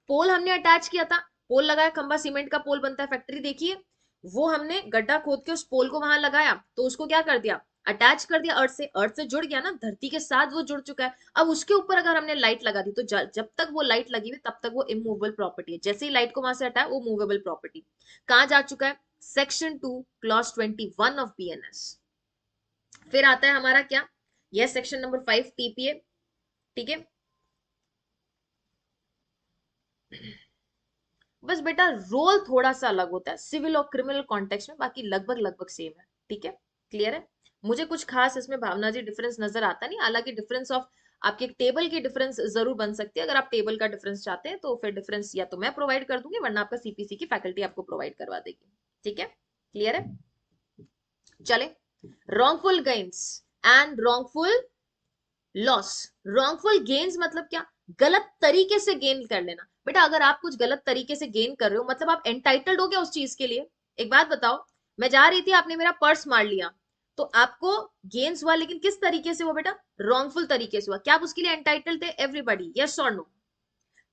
[SPEAKER 1] पोल हमने अटैच किया था, पोल लगाया, खंबा सीमेंट का पोल बनता है, फैक्ट्री देखिए, वो हमने गड्ढा खोद के उस पोल को वहां लगाया, तो उसको क्या कर दिया, अटैच कर दिया अर्थ से जुड़ गया ना, धरती के साथ वो जुड़ चुका है। अब उसके ऊपर अगर हमने लाइट लगा दी तो जब तक वो लाइट लगी हुई तब तक वो इमूवेबल प्रॉपर्टी है, जैसे ही लाइट को वहां से हटाया वो मूवेबल प्रॉपर्टी कहां जा चुका है, सेक्शन 2 क्लॉज 21 ऑफ बीएनएस। फिर आता है हमारा क्या, यह सेक्शन नंबर 5 टीपीए। ठीक है, बस बेटा रोल थोड़ा सा अलग होता है सिविल और क्रिमिनल कॉन्टेक्स्ट में, बाकी लगभग लगभग सेम है। ठीक है, क्लियर है? मुझे कुछ खास इसमें भावना जी डिफरेंस नजर आता नहीं, हालांकि डिफरेंस ऑफ आपके एक टेबल की डिफरेंस जरूर बन सकती है, अगर आप टेबल का डिफरेंस चाहते हैं तो फिर डिफरेंस या तो मैं प्रोवाइड कर दूंगी वरना आपका सीपीसी की फैकल्टी आपको प्रोवाइड करवा देगी। ठीक है, क्लियर है? चले, wrongful gains and wrongful loss. Wrongful gains मतलब क्या, गलत तरीके से गेन कर लेना। बेटा अगर आप कुछ गलत तरीके से गेन कर रहे हो मतलब आप एंटाइटल्ड हो गया उस चीज के लिए। एक बात बताओ, मैं जा रही थी, आपने मेरा पर्स मार लिया, तो आपको गेन्स हुआ, लेकिन किस तरीके से हुआ बेटा, रॉन्गफुल तरीके से हुआ। क्या आप उसके लिए एंटाइटल्ड थे? एवरीबॉडी, यस और नो?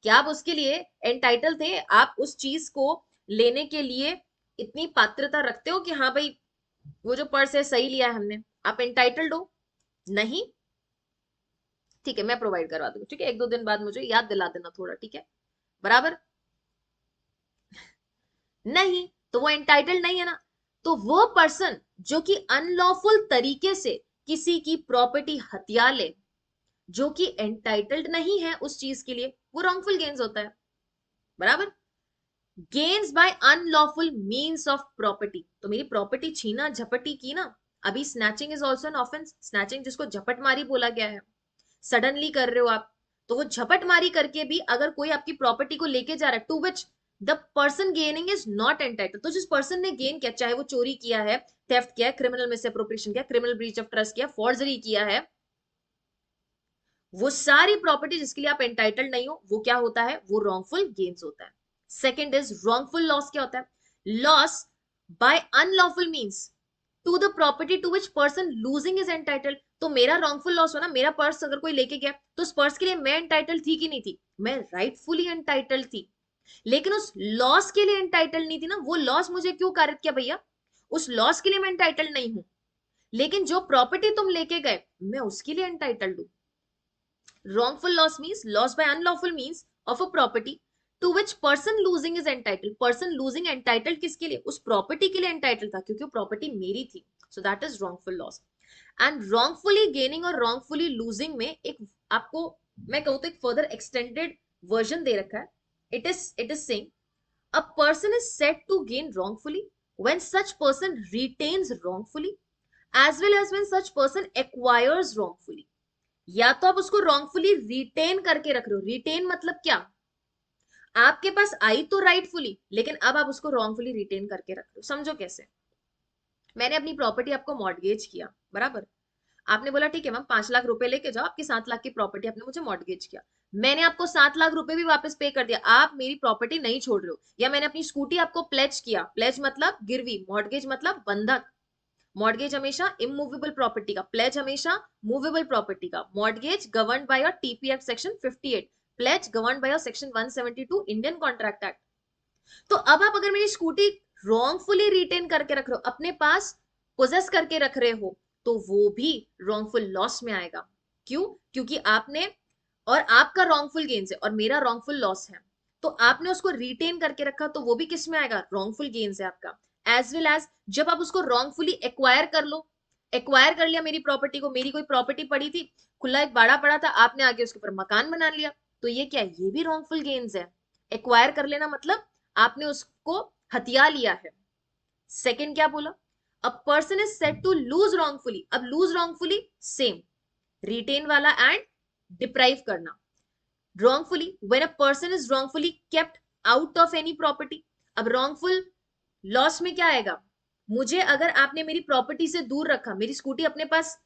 [SPEAKER 1] क्या आप उसके लिए एंटाइटल थे? आप उस चीज को लेने के लिए इतनी पात्रता रखते हो कि हाँ भाई वो जो पर्स है सही लिया है हमने, आप एंटाइटल्ड हो? नहीं। ठीक है, मैं प्रोवाइड करवा दूंगी, ठीक है, एक दो दिन बाद मुझे याद दिला देना थोड़ा, ठीक है, बराबर? नहीं, तो वो एंटाइटल्ड नहीं है ना। तो वो पर्सन जो कि अनलॉफुल तरीके से किसी की प्रॉपर्टी हथिया ले, जो कि एंटाइटल्ड नहीं है उस चीज के लिए, वो रॉन्गफुल गेन्स होता है, बराबर? Gains by unlawful means of property, तो मेरी प्रॉपर्टी छीना झपटी की ना। अभी snatching is also an offence, snatching जिसको झपटमारी बोला गया है, सडनली कर रहे हो आप, तो वो झपटमारी करके भी अगर कोई आपकी प्रॉपर्टी को लेके जा रहा है, to which the person gaining is not entitled, तो जिस पर्सन ने गेन किया, चाहे वो चोरी किया है, थेफ्ट किया है, क्रिमिनल मिसअप्रोप्रिएशन किया, क्रिमिनल ब्रीच ऑफ ट्रस्ट किया, फॉर्जरी किया है, वो सारी प्रॉपर्टी जिसके लिए आप एंटाइटल्ड नहीं हो, वो क्या होता है? वो रॉन्गफुल गेन्स होता है। Second is wrongful loss. क्या होता है? Loss by unlawful means to the property to which person losing is entitled. तो मेरा रॉन्गफुल लॉस हो ना, मेरा पर्स अगर कोई लेके गया, तो उस पर्स के लिए मैं एंटाइटल्ड थी कि नहीं थी? मैं राइटफुली एंटाइटल्ड थी, लेकिन उस लॉस के लिए एंटाइटल्ड नहीं थी ना। वो लॉस मुझे क्यों कारित किया भैया? उस लॉस के लिए मैं एंटाइटल्ड नहीं हूं, लेकिन जो प्रॉपर्टी तुम लेके गए, मैं उसके लिए एंटाइटल्ड हूं। wrongful loss means loss by unlawful means of a property to which person losing is entitled। person losing entitled किसके लिए? उस प्रॉपर्टी के लिए entitled था, क्योंकि वो प्रॉपर्टी मेरी थी। so that is wrongful loss। and wrongfully gaining और wrongfully losing में एक आपको मैं कहूँ तो एक further extended version दे रखा है। it is saying a person is said to gain wrongfully when such person retains wrongfully as well as when such person acquires wrongfully। या तो आप उसको रॉन्गफुली रिटेन करके रख रहे हो, रिटेन मतलब क्या? आपके पास आई तो राइटफुली, लेकिन अब आप उसको रॉन्गफुली रिटेन करके रख रहे हो। समझो कैसे? मैंने अपनी प्रॉपर्टी आपको मॉर्गेज किया, बराबर? आपने बोला ठीक है मैम 5 लाख रुपए लेके जाओ, आपकी 7 लाख की प्रॉपर्टी आपने मुझे मॉर्गेज किया, मैंने आपको 7 लाख रुपए भी वापस पे कर दिया, आप मेरी प्रॉपर्टी नहीं छोड़ रहे हो। या मैंने अपनी स्कूटी आपको प्लेज किया, प्लेज मतलब गिरवी, मॉर्गेज मतलब बंधक। मॉर्गेज हमेशा इमूवेबल प्रॉपर्टी का, प्लेज हमेशा मूवेबल प्रॉपर्टी का। Mortgage governed by TP act section 58, pledge governed by section 172 Indian contract act. तो अब आप अगर मेरी स्कूटी रॉन्गफुली रिटेन करके रख रहे हो, अपने पास पोजेस करके रख रहे हो, तो वो भी रॉन्गफुल लॉस में आएगा। क्यों? क्योंकि आपने, और आपका रॉन्गफुल गेन्स है और मेरा रॉन्गफुल लॉस है, तो आपने उसको रिटेन करके रखा, तो वो भी किस में आएगा? रॉन्गफुल गेन्स है आपका। एज वेल एज जब आप उसको रॉन्गफुली एक्वायर कर लो, एक्वायर कर लिया मेरी प्रॉपर्टी को, मेरी कोई प्रॉपर्टी पड़ी थी, खुला एक बाड़ा पड़ा था, आपने आगे उसके ऊपर मकान बना लिया, तो ये क्या है? ये भी रॉन्गफुल गेन्स है। एक्वायर कर लेना मतलब आपने उसको हथिया लिया है। सेकंड क्या बोला? A person is said to lose wrongfully. अब लूज रॉन्गफुली सेम, रिटेन वाला एंड डिप्राइव करना। wrongfully when a person is wrongfully kept out of any property। अब wrongful loss में क्या आएगा? मुझे अगर आपने मेरी प्रॉपर्टी से दूर रखा, मेरी स्कूटी अपने पास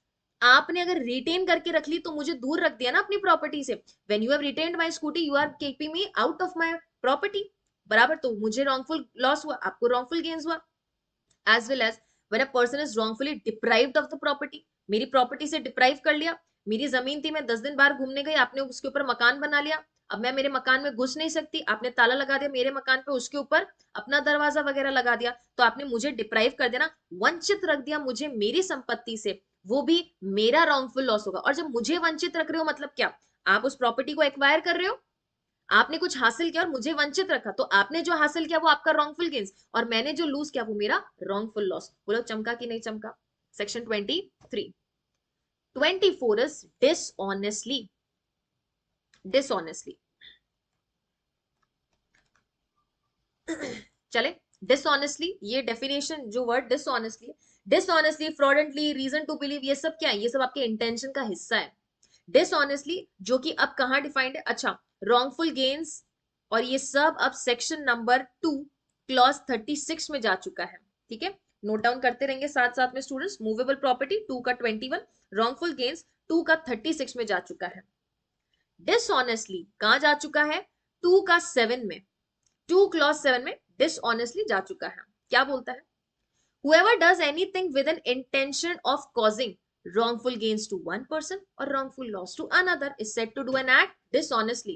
[SPEAKER 1] आपने अगर रिटेन करके रख ली, तो मुझे दूर रख दिया ना अपनी प्रॉपर्टी से। When you have retained my scooty you are keeping me out of my property, बराबर? तो मुझे रॉन्गफुल लॉस हुआ, आपको रॉन्गफुल गेन्स हुआ। As well as when a person is wrongfully deprived of the property, मेरी property से deprive कर लिया, मेरी जमीन थी, मैं 10 दिन बाहर घूमने गई, आपने उसके ऊपर मकान बना लिया, अब मैं मेरे मकान में घुस नहीं सकती, आपने ताला लगा दिया मेरे मकान पे, उसके ऊपर अपना दरवाजा वगैरह लगा दिया, तो आपने मुझे डिप्राइव कर देना, वंचित रख दिया मुझे मेरी संपत्ति से, वो भी मेरा रॉन्गफुल लॉस होगा। और जब मुझे वंचित रख रहे हो मतलब क्या? आप उस प्रॉपर्टी को एक्वायर कर रहे हो, आपने कुछ हासिल किया और मुझे वंचित रखा, तो आपने जो हासिल किया वो आपका रॉन्गफुल गेन्स, और मैंने जो लूज किया वो मेरा रॉन्गफुल लॉस। बोलो चमका कि नहीं चमका? सेक्शन 23। 24 is dishonestly. डिसऑनेस्टली चले, डिसऑनेस्टली ये डेफिनेशन, जो word dishonestly, dishonestly, fraudulently, reason to believe, ये सब क्या है? ये सब आपके इंटेंशन का हिस्सा है। डिसऑनेस्टली जो कि अब कहां डिफाइंड है? अच्छा, रॉन्गफुल गेन्स, और ये सब अब सेक्शन नंबर 2 क्लॉज 36 में जा चुका है। ठीक है, नोट डाउन करते रहेंगे साथ साथ में स्टूडेंट्स। मूवेबल प्रॉपर्टी 2 का 21, रॉन्गफुल गेन्स 2 का 36 में जा चुका है। डिसऑनेस्टली कहां जा चुका है? 2 का 7 में, 2 क्लॉज 7 में डिसऑनेस्टली जा चुका है। क्या बोलता है? Whoever does anything with an intention of causing wrongful gains to one person or wrongful loss to another is said to do an act dishonestly।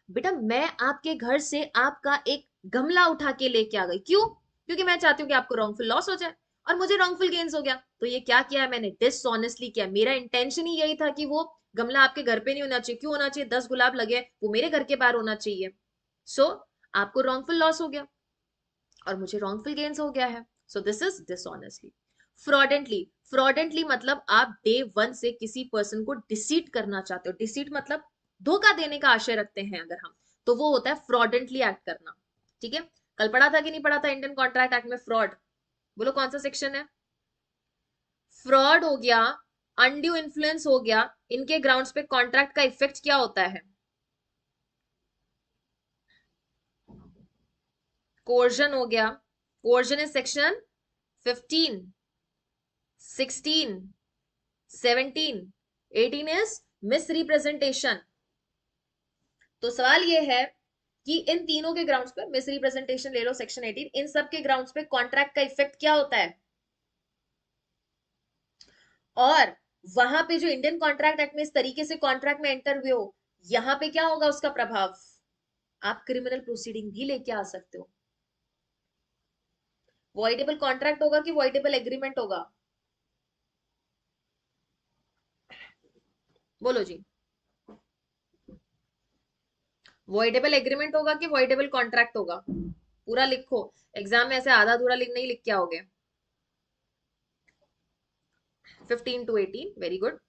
[SPEAKER 1] बेटा मैं आपके घर से आपका एक गमला उठा के लेके आ गई, क्यों? क्योंकि मैं चाहती हूँ कि आपको रॉन्गफुल लॉस हो जाए और मुझे रॉन्गफुल गेन्स हो गया। तो ये क्या किया है मैंने? डिसऑनेस्टली किया। मेरा इंटेंशन ही यही था कि वो गमला आपके घर पे नहीं होना चाहिए। क्यों होना चाहिए? 10 गुलाब लगे, वो मेरे घर के बाहर होना चाहिए। सो आपको रॉन्गफुल लॉस हो गया और मुझे रॉन्गफुल गेन्स हो गया है। So this is dishonestly. Fraudulently, fraudulently मतलब आप डे वन से किसी पर्सन को डिसीट करना चाहते हो। डिसीट मतलब धोखा देने का आशय रखते हैं अगर हम, तो वो होता है फ्रॉडेंटली एक्ट करना। ठीक है, कल पढ़ा था कि नहीं पढ़ा था इंडियन कॉन्ट्रैक्ट एक्ट में फ्रॉड? बोलो कौन सा सेक्शन है? फ्रॉड हो गया, अनड्यू इन्फ्लुएंस हो गया, इनके ग्राउंड्स पे कॉन्ट्रैक्ट का इफेक्ट क्या होता है? कोर्जन हो गया। Coercion is section 15, 16, 17, 18 is miss representation. तो सवाल ये है कि इन तीनों के ग्राउंड्स पे, मिस रिप्रेजेंटेशन ले लो सेक्शन 18, इन सब के ग्राउंड्स पे कॉन्ट्रैक्ट का इफेक्ट क्या होता है? और वहां पे जो इंडियन कॉन्ट्रैक्ट एक्ट में इस तरीके से कॉन्ट्रैक्ट में एंटर हुए हो, यहां पे क्या होगा उसका प्रभाव? आप क्रिमिनल प्रोसीडिंग भी लेके आ सकते हो। वॉइडेबल कॉन्ट्रैक्ट होगा कि वॉइडेबल एग्रीमेंट होगा? बोलो जी। वॉइडेबल एग्रीमेंट होगा कि वॉइडेबल कॉन्ट्रैक्ट होगा? पूरा लिखो, एग्जाम में ऐसे आधा अधूरा लिख नहीं लिख के आओगे। 15 to 18, वेरी गुड।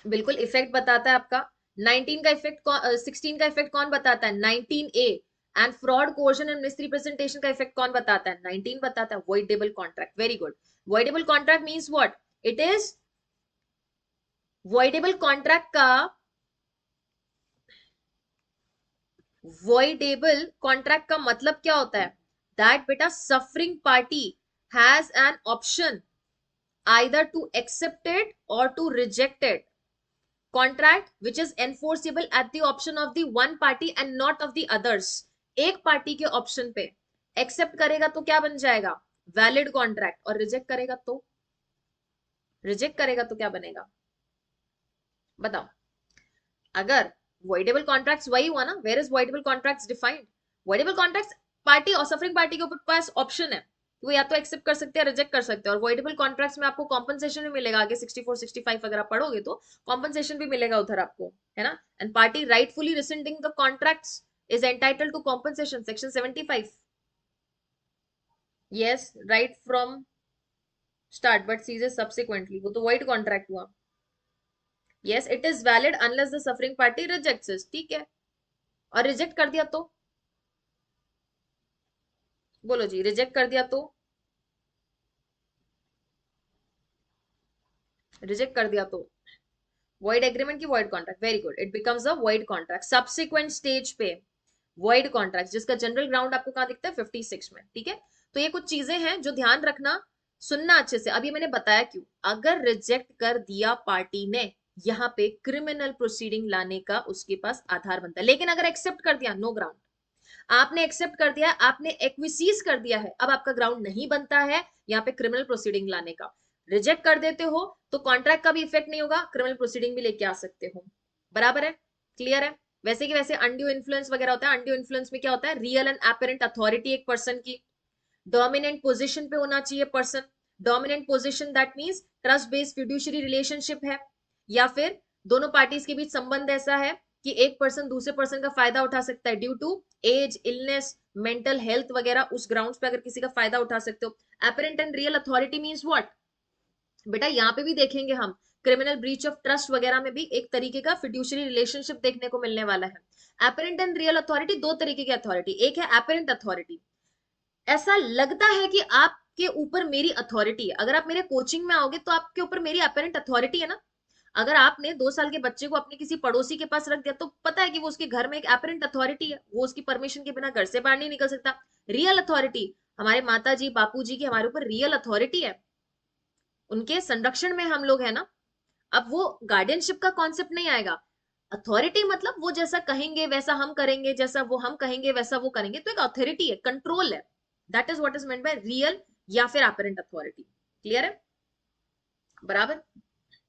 [SPEAKER 1] बिल्कुल इफेक्ट बताता है आपका। 19 का इफेक्ट, 16 का इफेक्ट कौन बताता है? 19A। And fraud, coercion and misrepresentation का इफेक्ट कौन बताता है? 19 बताता है। Voidable contract, very good. Voidable contract means what? It is, voidable contract का, वॉइडेबल कॉन्ट्रैक्ट का मतलब क्या होता है? दैट बेटा suffering party has an option either to accept it or to reject it. Contract which is enforceable at the option of the one party and not of the others. एक party के option पे accept करेगा तो क्या बन जाएगा? Valid contract. और reject करेगा तो, रिजेक्ट करेगा तो क्या बनेगा? बताओ। अगर वॉइडेबल कॉन्ट्रैक्ट्स वही हुआ ना, where is voidable contracts defined? Voidable contracts party और सफरिंग पार्टी के पास ऑप्शन है, वो या तो एक्सेप्ट कर सकते हैं, रिजेक्ट कर सकते हैं। और वॉइडेबल कॉन्ट्रैक्ट्स में आपको कॉम्पनसेशन भी मिलेगा आगे 64 65 अगर आप पढ़ोगे तो कॉम्पनसेशन भी मिलेगा उधर आपको, है ना। And party rightfully rescinding the contracts is entitled to compensation, section 75। Yes, right from start but ceases subsequently, वो तो वॉइड कॉन्ट्रैक्ट हुआ। Yes, it is valid unless the suffering party rejects it, ठीक है। और रिजेक्ट कर दिया तो? बोलो जी, रिजेक्ट कर दिया तो? रिजेक्ट कर दिया तो वॉइड एग्रीमेंट की void contract, very good, it becomes a void contract. Subsequent stage पे वॉइड कॉन्ट्रैक्ट जिसका जनरल ग्राउंड आपको कहां दिखता है? 56 में, ठीक है। तो ये कुछ चीजें हैं जो ध्यान रखना, सुनना अच्छे से। अभी मैंने बताया क्यों। अगर रिजेक्ट कर दिया पार्टी ने, यहाँ पे क्रिमिनल प्रोसीडिंग लाने का उसके पास आधार बनता है। लेकिन अगर एक्सेप्ट कर दिया, नो ग्राउंड। आपने एक्सेप्ट कर दिया, आपने एक्विसीज कर दिया है, अब आपका ग्राउंड नहीं बनता है यहाँ पे क्रिमिनल प्रोसीडिंग लाने का। रिजेक्ट कर देते हो तो कॉन्ट्रैक्ट का भी इफेक्ट नहीं होगा, क्रिमिनल प्रोसीडिंग भी लेके आ सकते हो। बराबर है? क्लियर है? वैसे कि वैसे अनड्यू इन्फ्लुएंस वगैरह होता है। अनड्यू इन्फ्लुएंस में क्या होता है? रियल एंड एपेरेंट अथॉरिटी एक पर्सन की, डोमिनेंट पोजिशन पे होना चाहिए person. Dominant position that means trust based fiduciary relationship है, या फिर दोनों पार्टीज के बीच संबंध ऐसा है कि एक पर्सन दूसरे पर्सन का फायदा उठा सकता है due to age, illness, mental health वगैरह, उस ग्राउंड्स पे अगर किसी का फायदा उठा सकते हो। Apparent and real authority means what? बेटा यहाँ पे भी देखेंगे हम, क्रिमिनल ब्रीच ऑफ ट्रस्ट वगैरह में भी एक तरीके का फिड्यूशियरी रिलेशनशिप देखने को मिलने वाला है। एपरेंट एंड रियल अथॉरिटी दो तरीके की अथॉरिटी, एक है एपरेंट अथॉरिटी, ऐसा लगता है कि आपके ऊपर मेरी अथॉरिटी है। अगर आप मेरे कोचिंग में आओगे तो आपके ऊपर मेरी अपेरेंट अथॉरिटी है ना। अगर आपने 2 साल के बच्चे को अपने किसी पड़ोसी के पास रख दिया तो पता है कि वो उसके घर में एक अपेरेंट अथॉरिटी है, वो उसकी परमिशन के बिना घर से बाहर नहीं निकल सकता। रियल अथॉरिटी, हमारे माता जी बापू जी की हमारे ऊपर रियल अथॉरिटी है, उनके संरक्षण में हम लोग है ना। अब वो गार्डियनशिप का कॉन्सेप्ट नहीं आएगा। अथॉरिटी मतलब वो जैसा कहेंगे वैसा हम करेंगे, जैसा वो हम कहेंगे वैसा वो करेंगे, तो एक अथॉरिटी है, कंट्रोल है। That is what is meant by real या फिर अपेरेंट अथॉरिटी। क्लियर है? बराबर,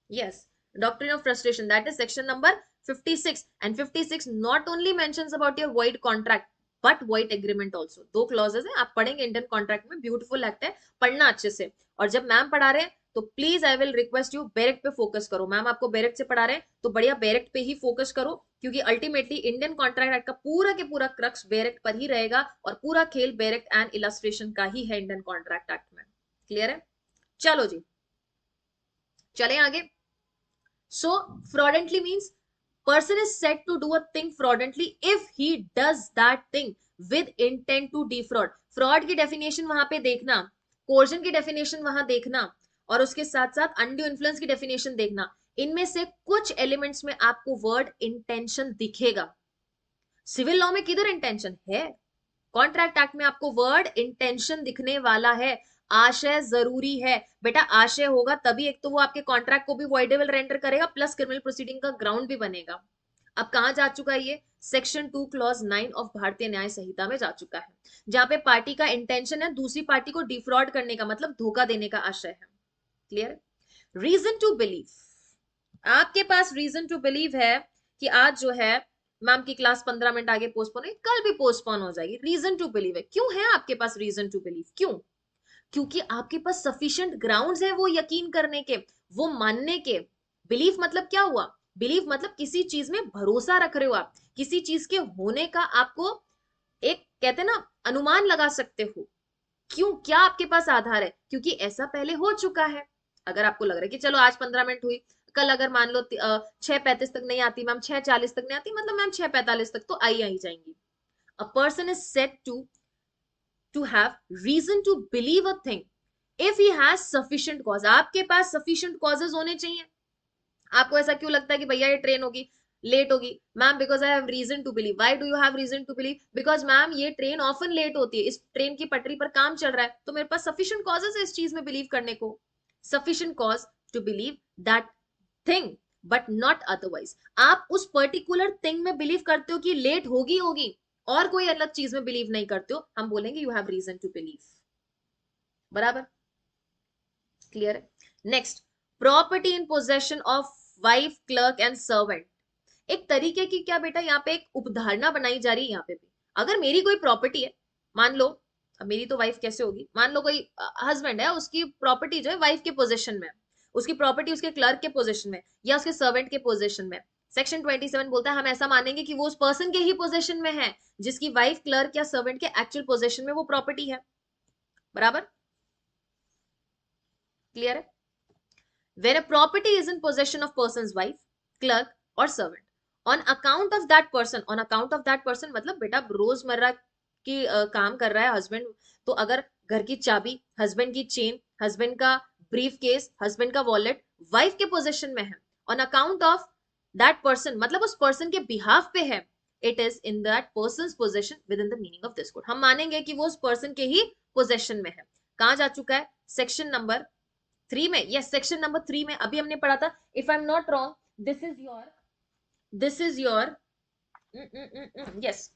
[SPEAKER 1] yes. Doctrine of frustration, that is section number 56, and 56 not only mentions about your void contract but void agreement also. दो clauses है, आप पढ़ेंगे Indian contract में, beautiful लगता है, पढ़ना अच्छे से। और जब मैम पढ़ा रहे हैं तो please I will request you bare act पे फोकस करो। मैम आपको बेरेक्ट से पढ़ा रहे हैं तो बढ़िया बेरेक्ट पे ही फोकस करो, क्योंकि अल्टीमेटली इंडियन कॉन्ट्रैक्ट एक्ट का पूरा के पूरा क्रक्स बेरेक्ट पर ही रहेगा, और पूरा खेल बेरेक्ट एंड इलस्ट्रेशन का ही है इंडियन कॉन्ट्रैक्ट एक्ट में। क्लियर है? चलो जी, चले आगे। So fraudulently means person is said to do a thing fraudulently if he does that thing with intent to defraud. fraud की definition वहां पे देखना, coercion की definition वहां देखना, और उसके साथ साथ undue influence की definition देखना। इनमें से कुछ elements में आपको word intention दिखेगा। सिविल लॉ में किधर इंटेंशन है? कॉन्ट्रैक्ट एक्ट में आपको वर्ड इंटेंशन दिखने वाला है। आशय जरूरी है बेटा, आशय होगा तभी एक तो वो आपके कॉन्ट्रैक्ट को भी वॉइडेबल रेंडर करेगा, प्लस क्रिमिनल प्रोसीडिंग का ग्राउंड भी बनेगा। अब कहां जा चुका है ये? सेक्शन 2 क्लॉज 9 ऑफ भारतीय न्याय संहिता में जा चुका है, जहां पे पार्टी का इंटेंशन है दूसरी पार्टी को डिफ्रॉड करने का, मतलब धोखा देने का आशय है। क्लियर? रीजन टू बिलीव, आपके पास रीजन टू बिलीव है कि आज जो है मैम की क्लास 15 मिनट आगे पोस्टपोन है, कल भी पोस्टपोन हो जाएगी। रीजन टू बिलीव है, क्यों है आपके पास रीजन टू बिलीव? क्यों? क्योंकि आपके पास सफिशिएंट ग्राउंड्स है वो यकीन करने के, वो मानने के। बिलीफ मतलब क्या हुआ? बिलीफ मतलब किसी चीज में भरोसा रख रहे हो आप, किसी चीज के होने का आपको एक कहते हैं ना अनुमान लगा सकते हो। क्यों? क्या आपके पास आधार है? क्योंकि ऐसा पहले हो चुका है। अगर आपको लग रहा है कि चलो आज 15 मिनट हुई, कल अगर मान लो 6:35 तक नहीं आती मैम, 6:40 तक नहीं आती, मतलब मैम 6:45 तक तो आई जाएंगी। A person is said to have reason to believe a thing if he has sufficient cause. आपके पास सफिशिएंट कॉजेज होने चाहिए। आपको ऐसा क्यों लगता है कि भैया ये ट्रेन होगी लेट होगी? Ma'am because I have reason to believe. Why do you have reason to believe? Because ma'am ये ट्रेन ऑफन लेट होती है, इस ट्रेन की पटरी पर काम चल रहा है, तो मेरे पास सफिशिएंट कॉजेज है इस चीज में बिलीव करने को। Sufficient cause to believe that thing but not otherwise. आप उस पर्टिकुलर थिंग में बिलीव करते हो कि लेट होगी होगी, और कोई अलग चीज में बिलीव नहीं करते हो, हम बोलेंगे you have reason to believe. बराबर? क्लियर है? Next, property in possession of wife, clerk and servant. एक तरीके की क्या बेटा यहाँ पे एक उपधारणा बनाई जा रही है यहाँ पे भी। अगर मेरी कोई प्रॉपर्टी है, मान लो, अब मेरी तो वाइफ कैसे होगी, मान लो कोई हस्बैंड है, उसकी प्रॉपर्टी जो है वाइफ के पोजीशन में, उसकी प्रॉपर्टी उसके क्लर्क के पोजीशन में या उसके सर्वेंट के पोजीशन में। सेक्शन 27 बोलता है हम ऐसा मानेंगे कि वो उस पर्सन के ही पोजीशन में है जिसकी वाइफ, क्लर्क या सर्वेंट के एक्चुअल पोजीशन में वो प्रॉपर्टी है। बराबर? क्लियर है? When a property is in possession of person's wife, clerk or servant, on account of that person, on account of that person मतलब बेटा रोजमर्रा की काम कर रहा है हस्बैंड, तो अगर घर की चाबी, हस्बैंड की चेन, हस्बैंड का ब्रीफ केस, हस्बैंड का वॉलेट वाइफ के पोजीशन में है, on account of that person मतलब उस पर्सन के बिहाफ पे है, it is in that person possession with in the meaning of this code. हम मानेंगे कि वो उस पर्सन के ही पोजेशन में है। कहां जा चुका है? सेक्शन नंबर 3 में। यस, सेक्शन नंबर 3 में अभी हमने पढ़ा था। If I am not wrong, this is your yes,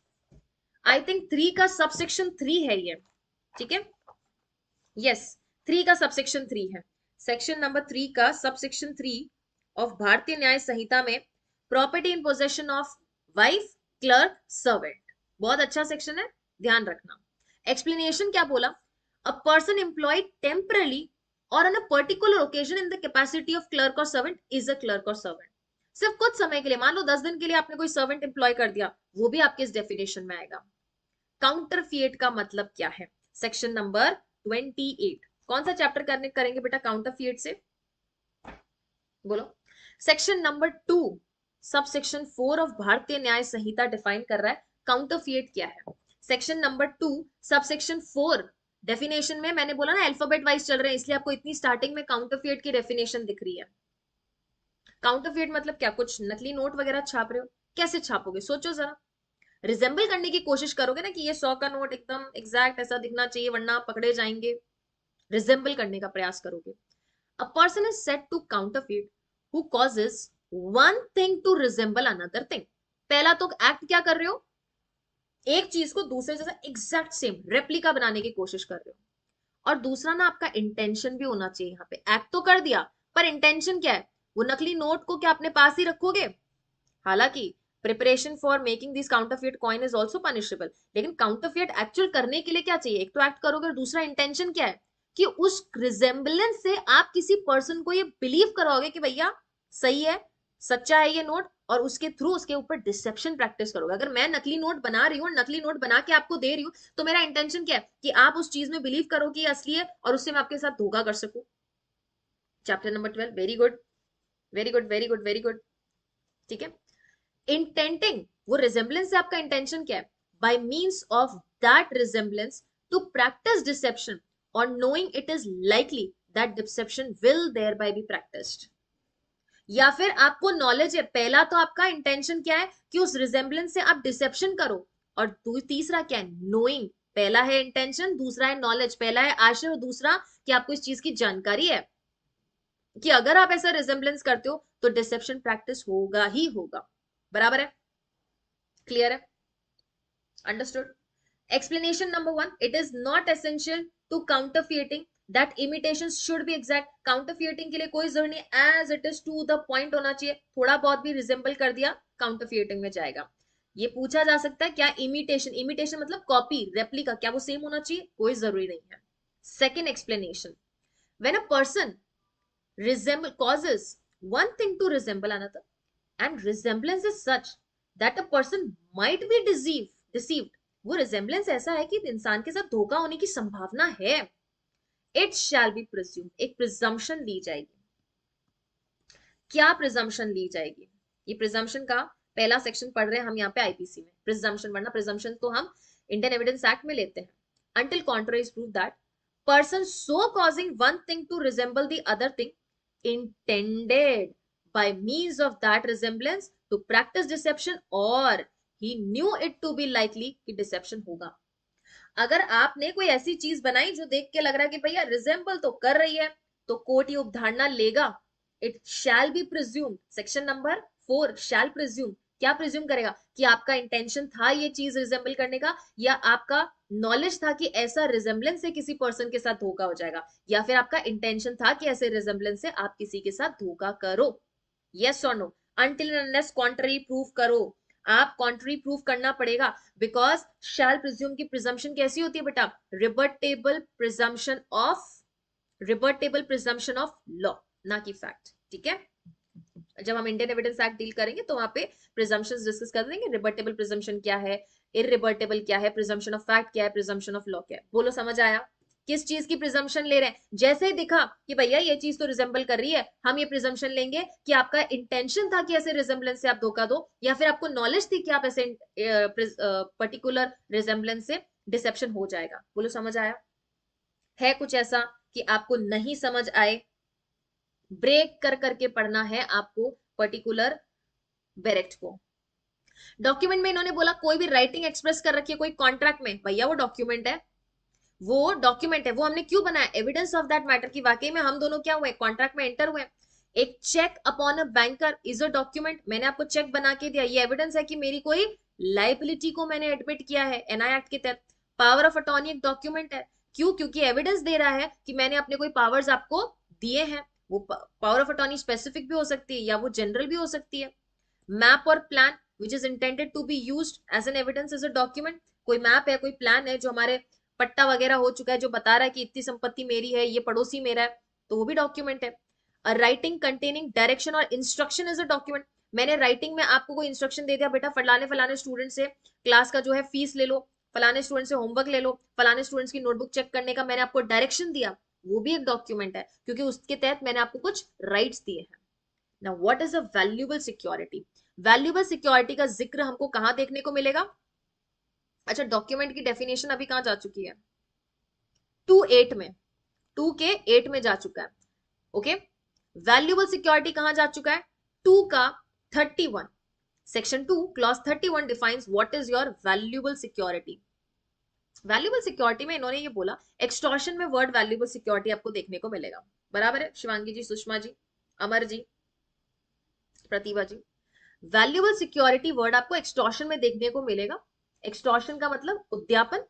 [SPEAKER 1] I think 3 का सबसेक्शन 3 है ये। ठीक है? यस, 3 का सबसेक्शन 3 है। सेक्शन नंबर 3 का सबसेक्शन 3 ऑफ भारतीय न्याय संहिता में property in possession of wife, clerk, servant. बहुत अच्छा सेक्शन है, ध्यान रखना। एक्सप्लेनेशन क्या बोला? अ पर्सन एम्प्लॉयड टेम्परली और on a particular occasion in the capacity of clerk और सर्वेंट इज अ क्लर्क और सर्वेंट। सिर्फ कुछ समय के लिए, मान लो 10 दिन के लिए आपने कोई सर्वेंट एम्प्लॉय कर दिया, वो भी आपके इस डेफिनेशन में आएगा। काउंटरफिएट का मतलब क्या है? Section number 28। कौन सा चैप्टर करेंगे बेटा काउंटरफिएट से? बोलो। Section number 2 sub section 4 of भारतीय न्याय संहिता डिफाइन कर रहा है काउंटरफिएट क्या है। Section number 2 sub section 4 definition में मैंने बोला ना अल्फाबेट वाइज चल रहे हैं, इसलिए आपको इतनी स्टार्टिंग में काउंटरफिएट की डेफिनेशन दिख रही है। काउंटरफिएट मतलब क्या? कुछ नकली नोट वगैरह छाप रहे हो, कैसे छापोगे? सोचो जरा। रिजेंबल करने की कोशिश करोगे ना कि ये 100 का नोट एकदम एग्जैक्ट ऐसा दिखना चाहिए वरना पकड़े जाएंगे। रिजेंबल करने का प्रयास करोगे। A person is said to counterfeit who causes one thing to resemble another thing. पहला तो एक्ट क्या कर रहे हो? एक चीज को दूसरे जैसा एग्जैक्ट सेम रेप्लिका बनाने की कोशिश कर रहे हो। और दूसरा ना आपका इंटेंशन भी होना चाहिए। यहाँ पे एक्ट तो कर दिया पर इंटेंशन क्या है, वो नकली नोट को क्या अपने पास ही रखोगे? हालांकि preparation for making this counterfeit coin is also punishable, लेकिन काउंटरफिट एक्चुअल करने के लिए क्या चाहिए, एक तो एक्ट करोगे और दूसरा इंटेंशन क्या है कि उस रिजेम्बलेंस से आप किसी पर्सन को ये बिलीव कराओगे कि भैया सही है, सच्चा है ये नोट, और उसके थ्रू उसके ऊपर डिसेप्शन प्रैक्टिस करोगे। अगर मैं नकली नोट बना रही हूँ और नकली नोट बना के आपको दे रही हूँ, तो मेरा इंटेंशन क्या है कि आप उस चीज में बिलीव करो कि ये असली है और उससे मैं आपके साथ धोखा कर सकूं। Chapter number 12, very good, very good, very good, very good. ठीक है, इंटेंटिंग, वो रिजेम्बलेंस से आपका इंटेंशन क्या है, by means of that resemblance to practise deception और knowing it is likely that deception will thereby be practised. या फिर आपको नॉलेज है, पहला तो आपका इंटेंशन क्या है कि उस रिजेम्बलेंस से आप डिसेप्शन करो, और तीसरा क्या है, नोइंग। पहला है इंटेंशन, दूसरा है नॉलेज, पहला है आशय और दूसरा कि आपको इस चीज की जानकारी है कि अगर आप ऐसा रिजेम्बलेंस करते हो तो डिसेप्शन प्रैक्टिस होगा ही होगा। बराबर है, क्लियर है, understood. Explanation number 1, it is not essential to counterfeiting that imitations should be exact। counterfeiting के लिए कोई जरूरी नहीं, as it is to the point होना चाहिए, थोड़ा बहुत भी रिजेंबल कर दिया counterfeiting में जाएगा। ये पूछा जा सकता है क्या इमिटेशन, इमिटेशन मतलब कॉपी, रेप्लिका, क्या वो सेम होना चाहिए, कोई जरूरी नहीं है। Second explanation, when a person resemble causes one thing to resemble another and resemblance is such that a person might be deceived, वो रिजेम्बलेंस ऐसा है कि इंसान के साथ धोखा होने की संभावना है, इट शैल बी प्रिज्यूम, एक प्रिजम्पशन ली जाएगी। क्या प्रिजम्पशन ली जाएगी, ये प्रिजम्पशन का पहला सेक्शन पढ़ रहे हैं हम यहाँ पे आईपीसी में। प्रिजम्पशन वरना प्रिजम्पशन तो हम इंडियन एविडेंस एक्ट में लेते हैं। until contrary is proved that person so causing one thing to resemble the other thing intended by means of that resemblance to practice deception or he knew it to be likely कि deception होगा। अगर आपने कोई ऐसी चीज बनाई जो देख के लग रहा है कि भैया रिजेंबल तो कर रही है, तो कोर्ट ये उपधारणा लेगा, it shall be presume, section number 4, shell presume, क्या प्रिज्यूम करेगा कि आपका इंटेंशन था ये चीज रिजेंबल करने का, या आपका नॉलेज था कि ऐसा रिजेंबलेंस से किसी पर्सन के साथ धोखा हो जाएगा, या फिर आपका इंटेंशन था कि ऐसे रिजेंबलेंस से आप किसी के साथ धोखा करो। यस और no, until unless contrary proof करो, आप कॉन्ट्री प्रूफ करना पड़ेगा, बिकॉज शैल प्रिज्यूम की प्रिजम्पशन कैसी होती है बेटा, rebuttable presumption of, rebuttable presumption of law, ना कि फैक्ट। ठीक है, जब हम इंडियन एविडेंस एक्ट डील करेंगे तो वहां पे प्रिजम्पशंस डिस्कस कर देंगे, रिबर्टेबल प्रिजम्पशन क्या है, इररिबर्टेबल क्या है, प्रिजम्पशन ऑफ फैक्ट क्या है, प्रिजम्पशन ऑफ लॉ क्या है। बोलो समझ आया, किस चीज की प्रिजम्पशन ले रहे हैं, जैसे ही दिखा कि भैया ये चीज तो रिजेंबल कर रही है, हम ये प्रिजम्पशन लेंगे कि आपका इंटेंशन था कि ऐसे रिजेंबलेंस से आप धोखा दो, या फिर आपको नॉलेज थी कि आप ऐसे पर्टिकुलर रिजेंबलेंस से डिसेप्शन हो जाएगा। बोलो समझ आया, है कुछ ऐसा कि आपको नहीं समझ आए, ब्रेक कर करके पढ़ना है आपको पर्टिकुलर बेरेक्ट को। डॉक्यूमेंट में इन्होंने बोला कोई भी राइटिंग एक्सप्रेस कर रखी है कोई कॉन्ट्रैक्ट में, भैया वो डॉक्यूमेंट है, वो डॉक्यूमेंट है, वो हमने क्यों बनाया, एविडेंस ऑफ दैट मैटर की वाकई में हम दोनों क्या हुए, कॉन्ट्रैक्ट में एंटर हुए। एक cheque upon a banker is a document, मैंने आपको चेक बना के दिया, ये एविडेंस है कि मेरी कोई लाइबिलिटी को मैंने एडमिट किया है एनआई एक्ट के तहत। पावर ऑफ अटॉर्नी एक डॉक्यूमेंट है, क्यों, क्योंकि एविडेंस दे रहा है कि मैंने अपने कोई पावर्स आपको दिए हैं। वो पावर ऑफ अटॉर्नी स्पेसिफिक भी हो सकती है या वो जनरल भी हो सकती है। मैप और plan which is intended to be used as an evidence is a document, कोई मैप है कोई प्लान है जो हमारे पट्टा वगैरह हो चुका है, जो बता रहा है कि इतनी संपत्ति मेरी है, ये पड़ोसी मेरा है, तो वो भी डॉक्यूमेंट है। अ राइटिंग कंटेनिंग डायरेक्शन और इंस्ट्रक्शन इज अ डॉक्यूमेंट, मैंने राइटिंग में आपको कोई इंस्ट्रक्शन दे दिया, बेटा फलाने फलाने स्टूडेंट से क्लास का जो है फीस ले लो, फलाने स्टूडेंट से होमवर्क ले लो, फलाने स्टूडेंट्स की नोटबुक चेक करने का मैंने आपको डायरेक्शन दिया, वो भी एक डॉक्यूमेंट है, क्योंकि उसके तहत मैंने आपको कुछ राइट्स दिए हैं। Now what is a valuable security, valuable security का जिक्र हमको कहां देखने को मिलेगा। अच्छा, डॉक्यूमेंट की डेफिनेशन अभी कहां जा चुकी है, 2(8) में, 2 के 8 में जा चुका है। ओके, वैल्यूएबल सिक्योरिटी कहां जा चुका है, 2 का 31, section 2 clause 31 defines what is your valuable security. Valuable security में इन्होंने ये बोला, एक्सटॉर्शन में वर्ड वैल्यूएबल सिक्योरिटी आपको देखने को मिलेगा। बराबर है शिवांगी जी, सुषमा जी, अमर जी, प्रतिभा जी, वैल्यूएबल सिक्योरिटी वर्ड आपको एक्सटॉर्शन में देखने को मिलेगा। एक्सटॉर्शन का मतलब उद्यापन।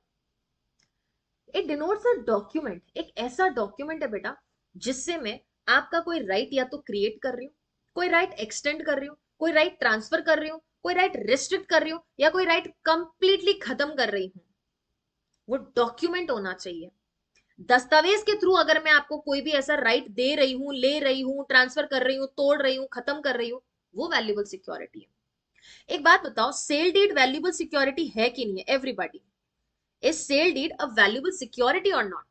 [SPEAKER 1] इट डिनोट्स अ डॉक्यूमेंट, एक ऐसा डॉक्यूमेंट है बेटा जिससे मैं आपका कोई राइट या तो क्रिएट कर रही हूँ, कोई राइट एक्सटेंड कर रही हूँ, कोई राइट ट्रांसफर कर रही हूँ, कोई राइट रिस्ट्रिक्ट कर रही हूँ, या कोई राइट कंप्लीटली खत्म कर रही हूँ, वो डॉक्यूमेंट होना चाहिए। दस्तावेज के थ्रू अगर मैं आपको कोई भी ऐसा राइट दे रही हूं, ले रही हूं, ट्रांसफर कर रही हूं, तोड़ रही हूं, खत्म कर रही हूं, वो वैल्यूएबल सिक्योरिटी है। एक बात बताओ, सेल डीड वैल्यूएबल सिक्योरिटी है कि नहीं है? Everybody, is sale deed a valuable security और नॉट?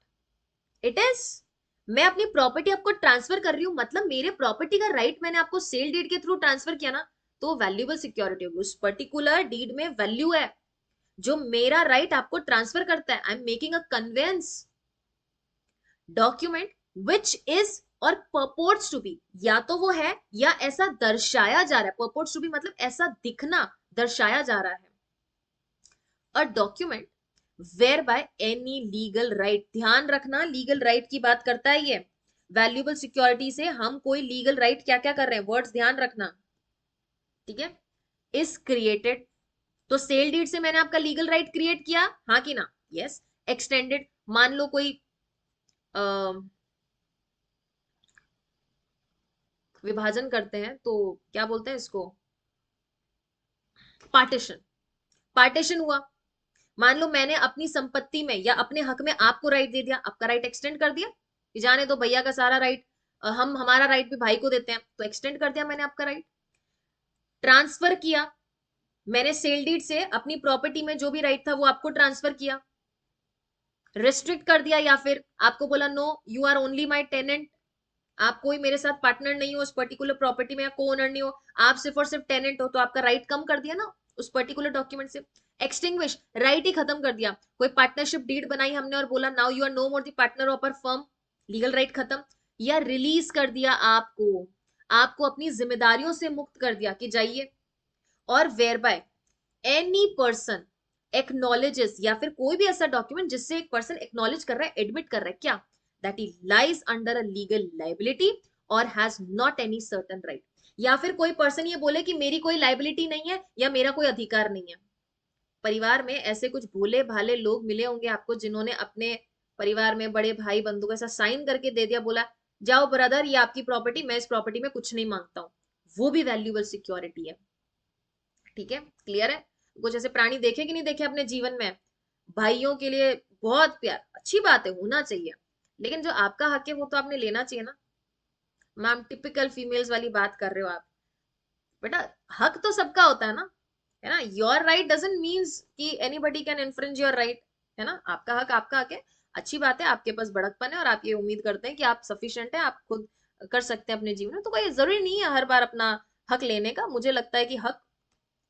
[SPEAKER 1] It is. मैं अपनी प्रॉपर्टी आपको ट्रांसफर कर रही हूं, मतलब मेरे प्रॉपर्टी का राइट मैंने आपको सेल डीड के थ्रू ट्रांसफर किया ना, तो वैल्यूएबल सिक्योरिटी होगी। उस पर्टिकुलर डीड में वैल्यू है, जो मेरा राइट आपको ट्रांसफर करता है। I am making a conveyance document which is और purports टू बी, या तो वो है या ऐसा दर्शाया जा रहा है। purports टू बी मतलब ऐसा दिखना, दर्शाया जा रहा है। A document where by any legal right, ध्यान रखना लीगल राइट की बात करता है ये। वैल्यूएबल सिक्योरिटी से हम कोई लीगल राइट क्या क्या कर रहे हैं, वर्ड्स ध्यान रखना, ठीक है। इज क्रिएटेड, तो सेल डीड से मैंने आपका लीगल राइट क्रिएट किया, हाँ कि ना? यस। एक्सटेंडेड, मान लो कोई विभाजन करते हैं तो क्या बोलते हैं इसको, पार्टीशन। पार्टीशन हुआ, मान लो मैंने अपनी संपत्ति में या अपने हक में आपको राइट दे दिया, आपका राइट एक्सटेंड कर दिया कि जाने दो भैया का सारा राइट, हम हमारा राइट भी भाई को देते हैं, तो एक्सटेंड कर दिया मैंने आपका राइट। ट्रांसफर किया, मैंने सेल डीड से अपनी प्रॉपर्टी में जो भी राइट था वो आपको ट्रांसफर किया। रिस्ट्रिक्ट कर दिया, या फिर आपको बोला no you are only my tenant, आप कोई मेरे साथ पार्टनर नहीं हो उस पर्टिकुलर प्रॉपर्टी में, या को ओनर नहीं हो, आप सिर्फ और सिर्फ टेनेंट हो, तो आपका राइट कम कर दिया ना उस पर्टिकुलर डॉक्यूमेंट से। एक्सटिंग्विश, राइट ही खत्म कर दिया। कोई पार्टनरशिप डीड बनाई हमने और बोला now you are no more the partner of our firm, legal right खत्म। या रिलीज कर दिया आपको, आपको अपनी जिम्मेदारियों से मुक्त कर दिया कि जाइए। और where by any person acknowledges, या फिर कोई भी ऐसा डॉक्यूमेंट जिससे एक पर्सन एक्नॉलेज कर रहा है, एडमिट कर रहा है क्या, that he lies under a legal liability और has not any certain right. या फिर कोई पर्सन ये बोले कि मेरी कोई लाइबिलिटी नहीं है या मेरा कोई अधिकार नहीं है। परिवार में ऐसे कुछ भोले भाले लोग मिले होंगे आपको, जिन्होंने अपने परिवार में बड़े भाई बंधु का ऐसा साइन करके दे दिया, बोला जाओ ब्रदर ये आपकी प्रॉपर्टी, मैं इस प्रॉपर्टी में कुछ नहीं मांगता हूं, वो भी वैल्यूएबल सिक्योरिटी है। ठीक है, क्लियर है? कुछ ऐसे प्राणी देखे कि नहीं देखे अपने जीवन में, भाइयों के लिए बहुत प्यार, अच्छी बात है, होना चाहिए, लेकिन जो आपका हक है वो तो आपने लेना चाहिए ना। मैम टिपिकल फीमेल्स वाली बात कर रहे हो आप, बेटा हक तो सबका होता है ना। योर राइट डजंट मीन्स कि anybody can infringe your right, है ना। आपका हक है, अच्छी बात है, आपके पास बड़कपन है और आप ये उम्मीद करते हैं कि आप सफिशिएंट है, आप खुद कर सकते हैं अपने जीवन में, तो कोई जरूरी नहीं है हर बार अपना हक लेने का। मुझे लगता है कि हक